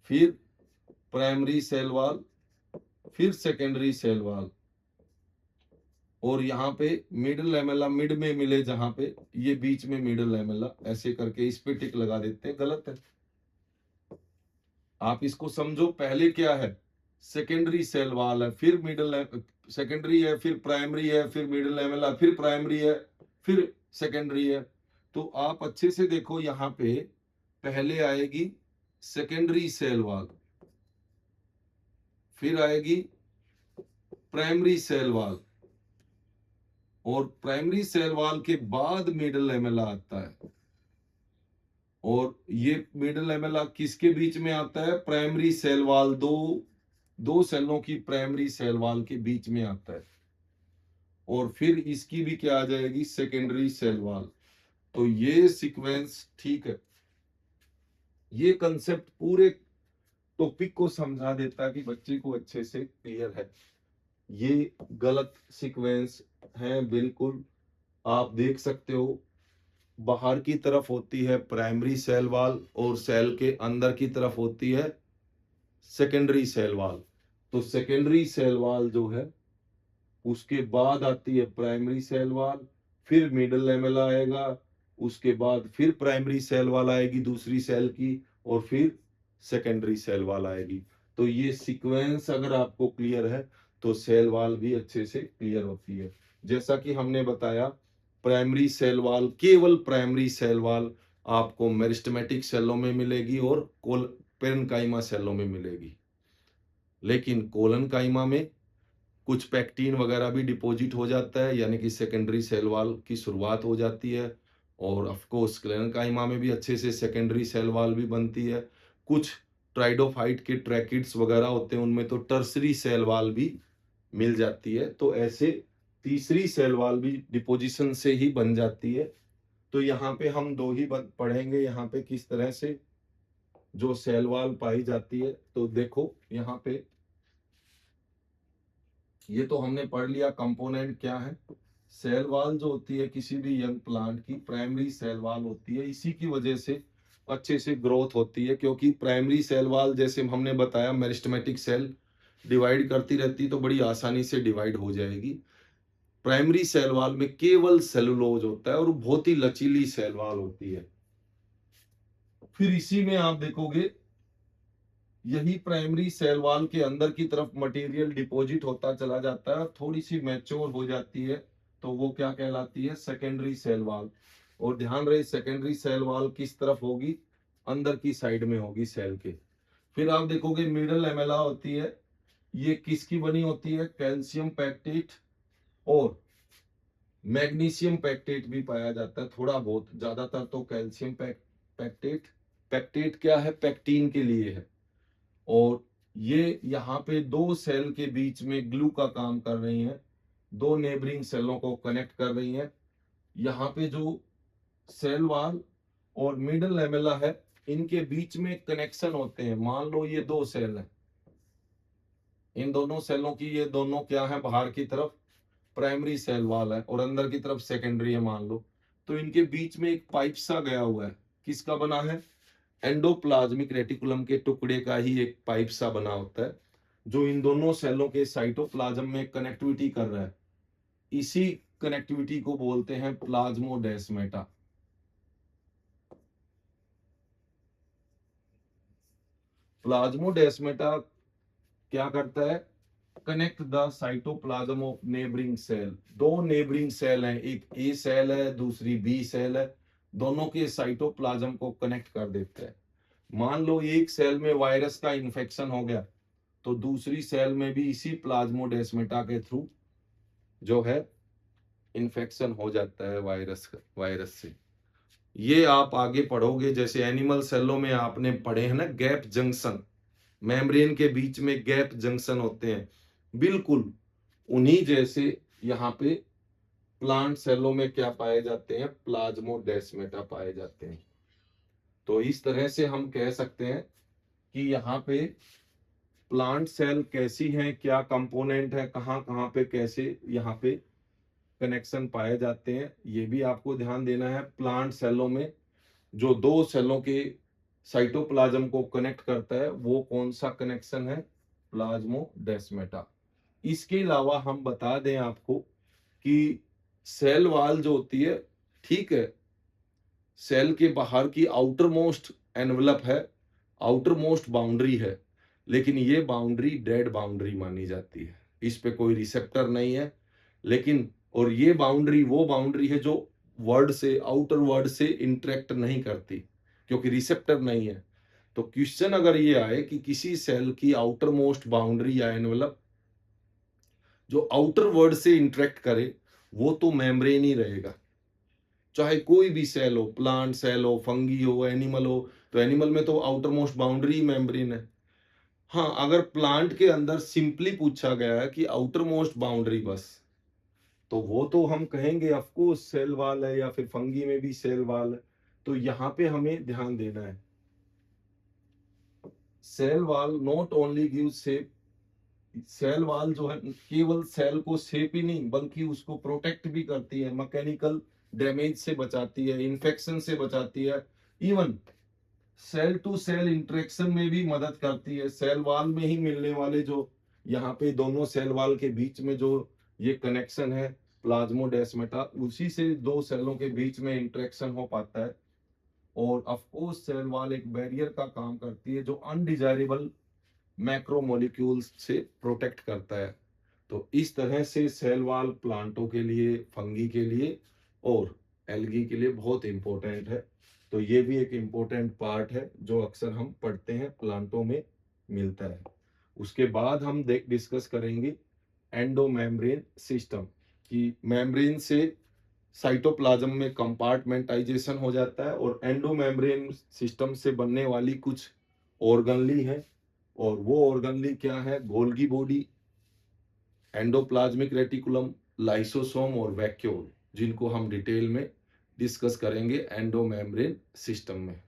फिर प्राइमरी सेल वॉल, फिर सेकेंडरी सेल वॉल, और यहाँ पे मिडल लैमेला मिड में मिले, जहां पे ये बीच में मिडल लैमेला, ऐसे करके इस पे टिक लगा देते हैं। गलत है। आप इसको समझो, पहले क्या है? सेकेंडरी सेल वॉल है, फिर सेकेंडरी है, फिर प्राइमरी है, फिर मिडल लैमेला, फिर प्राइमरी है, फिर सेकेंडरी है। तो आप अच्छे से देखो, यहाँ पे पहले आएगी सेकेंडरी सेल वॉल, फिर आएगी प्राइमरी सेल वॉल, और प्राइमरी सेल वॉल के बाद मिडल लैमेला आता है। और ये मिडल लैमेला किसके बीच में आता है? प्राइमरी सेल वॉल, दो सेलों की प्राइमरी सेल वॉल के बीच में आता है। और फिर इसकी भी क्या आ जाएगी? Secondary cell wall. तो ये सीक्वेंस ठीक है। ये कंसेप्ट पूरे टॉपिक को समझा देता है कि बच्चे को अच्छे से क्लियर है। ये गलत सीक्वेंस है बिल्कुल। आप देख सकते हो, बाहर की तरफ होती है प्राइमरी सेल वॉल और सेल के अंदर की तरफ होती है सेकेंडरी सेल वॉल। तो सेकेंडरी सेल वॉल जो है, उसके बाद आती है प्राइमरी सेल वॉल, फिर मिडल लैमेला आएगा, उसके बाद फिर प्राइमरी सेल वॉल आएगी दूसरी सेल की, और फिर सेकेंडरी सेल वॉल आएगी। तो ये सीक्वेंस अगर आपको क्लियर है, तो सेल वॉल भी अच्छे से क्लियर होती है। जैसा कि हमने बताया, प्राइमरी सेल वॉल, केवल प्राइमरी सेल वॉल आपको मेरिस्टेमेटिक सेलों में मिलेगी और पेरेन्काइमा सेलों में मिलेगी। लेकिन कोलनकाइमा में कुछ पैक्टीन वगैरह भी डिपॉजिट हो जाता है, यानी कि सेकेंडरी सेल वॉल की शुरुआत हो जाती है। और ऑफ कोर्स क्लेरेंकाइमा में भी अच्छे से सेकेंडरी सेल वॉल भी बनती है। कुछ ट्राइडोफाइट के ट्रैकिड्स वगैरह होते हैं, उनमें तो टर्सरी सेल वॉल भी मिल जाती है। तो ऐसे तीसरी सेल वॉल भी डिपोजिशन से ही बन जाती है। तो यहाँ पे हम दो ही पढ़ेंगे, यहाँ पे किस तरह से जो सेल वॉल पाई जाती है। तो देखो यहाँ पे, ये तो हमने पढ़ लिया कंपोनेंट क्या है। सेल वॉल जो होती है किसी भी यंग प्लांट की, प्राइमरी सेल वॉल होती है। इसी की वजह से अच्छे से ग्रोथ होती है, क्योंकि प्राइमरी सेल वॉल जैसे हमने बताया मेरिस्टेमेटिक सेल डिवाइड करती रहती तो बड़ी आसानी से डिवाइड हो जाएगी। प्राइमरी सेल वॉल में केवल सेलुलोज होता है और बहुत ही लचीली सेल वॉल होती है। फिर इसी में आप देखोगे यही प्राइमरी सेल वॉल के अंदर की तरफ मटेरियल डिपॉजिट होता चला जाता है, थोड़ी सी मैच्योर हो जाती है तो वो क्या कहलाती है, सेकेंडरी सेल वॉल। और ध्यान रहे सेकेंडरी सेल वॉल किस तरफ होगी, अंदर की साइड में होगी सेल के। फिर आप देखोगे मिडल लेमेला होती है, ये किसकी बनी होती है, कैल्शियम पैक्टेट और मैग्नीशियम पैक्टेट भी पाया जाता है थोड़ा बहुत, ज्यादातर तो कैल्शियम पैक्टेट। पैक्टेट क्या है, पैक्टीन के लिए है। और ये यहाँ पे दो सेल के बीच में ग्लू का काम कर रही हैं, दो नेबरिंग सेलों को कनेक्ट कर रही हैं। यहाँ पे जो सेल वॉल और मिडल लेमेला है इनके बीच में कनेक्शन होते हैं। मान लो ये दो सेल हैं, इन दोनों सेलों की ये दोनों क्या है, बाहर की तरफ प्राइमरी सेल वॉल है और अंदर की तरफ सेकेंडरी है मान लो, तो इनके बीच में एक पाइप सा गया हुआ है, किसका बना है, एंडोप्लाज्मिक रेटिकुलम के टुकड़े का ही एक पाइप सा बना होता है जो इन दोनों सेलों के साइटोप्लाज्म में कनेक्टिविटी कर रहा है। इसी कनेक्टिविटी को बोलते हैं प्लाज्मोडेस्मेटा। प्लाज्मोडेस्मेटा क्या करता है, connect the cytoplasm of neighbouring cell. दो नेबरिंग सेल हैं, एक ए सेल है दूसरी बी सेल है, दोनों के साइटोप्लाज्म को कनेक्ट कर देता है। मान लो एक सेल में वायरस का इन्फेक्शन हो गया तो दूसरी सेल में भी इसी प्लाज्मोडेस्मेटा के थ्रू जो है इन्फेक्शन हो जाता है वायरस से। ये आप आगे पढ़ोगे, जैसे एनिमल सेलों में आपने पढ़े हैं ना गैप जंक्शन, मेम्ब्रेन के बीच में गैप जंक्शन होते हैं, बिल्कुल उन्हीं जैसे यहाँ पे प्लांट सेलों में क्या पाए जाते हैं, प्लाज्मोडेस्मेटा पाए जाते हैं। तो इस तरह से हम कह सकते हैं कि यहाँ पे प्लांट सेल कैसी हैं, क्या कंपोनेंट है, कहाँ कहाँ पे कैसे यहाँ पे कनेक्शन पाए जाते हैं, ये भी आपको ध्यान देना है। प्लांट सेलों में जो दो सेलों के साइटोप्लाज्म को कनेक्ट करता है वो कौन सा कनेक्शन है, प्लाज्मोडेस्मेटा। इसके अलावा हम बता दें आपको कि सेल वॉल जो होती है, ठीक है, सेल के बाहर की आउटर मोस्ट एनवलप है, आउटर मोस्ट बाउंड्री है, लेकिन ये बाउंड्री डेड बाउंड्री मानी जाती है, इस पे कोई रिसेप्टर नहीं है। लेकिन और ये बाउंड्री वो बाउंड्री है जो वर्ड से, आउटर वर्ड से इंटरेक्ट नहीं करती क्योंकि रिसेप्टर नहीं है। तो क्वेश्चन अगर ये आए कि किसी सेल की आउटर मोस्ट बाउंड्री या एनवलप जो आउटर वर्ड से इंटरेक्ट करे वो तो मेम्ब्रेन ही रहेगा, चाहे कोई भी सेल हो, प्लांट सेल हो, फंगी हो, एनिमल हो। तो एनिमल में तो आउटर मोस्ट बाउंड्री ही मेम्ब्रेन है। हाँ, अगर प्लांट के अंदर सिंपली पूछा गया है कि आउटर मोस्ट बाउंड्री बस, तो वो तो हम कहेंगे ऑफकोर्स सेल वॉल है, या फिर फंगी में भी सेल वॉल है। तो यहाँ पे हमें ध्यान देना है, cell wall not only give shape, cell wall जो है केवल सेल को शेप ही नहीं बल्कि उसको प्रोटेक्ट भी करती है, मैकेनिकल डैमेज से बचाती है, इन्फेक्शन से बचाती है, even cell to cell interaction में भी मदद करती है। सेल वॉल में ही मिलने वाले जो यहाँ पे दोनों सेल वॉल के बीच में जो ये कनेक्शन है प्लाज्मोडेस्मेटा, उसी से दो सेलों के बीच में इंटरेक्शन हो पाता है। और ऑफ कोर्स सेल वॉल एक बैरियर का काम करती है जो अनडिजायरेबल मैक्रोमोलिक्यूल्स से प्रोटेक्ट करता है। तो इस तरह से सेल वॉल प्लांटों के लिए, फंगी के लिए और एल्गी के लिए बहुत इंपॉर्टेंट है। तो ये भी एक इम्पोर्टेंट पार्ट है जो अक्सर हम पढ़ते हैं, प्लांटों में मिलता है। उसके बाद हम डिस्कस करेंगे एंडोमेम्ब्रेन सिस्टम, कि मेम्ब्रेन से साइटोप्लाज्म में कंपार्टमेंटाइजेशन हो जाता है और एंडोमेम्ब्रेन सिस्टम से बनने वाली कुछ ऑर्गनली है। और वो ऑर्गनली क्या है, Golgi body, endoplasmic reticulum, lysosome और वैक्यूल, जिनको हम डिटेल में डिस्कस करेंगे एंडोमेम्ब्रेन सिस्टम में।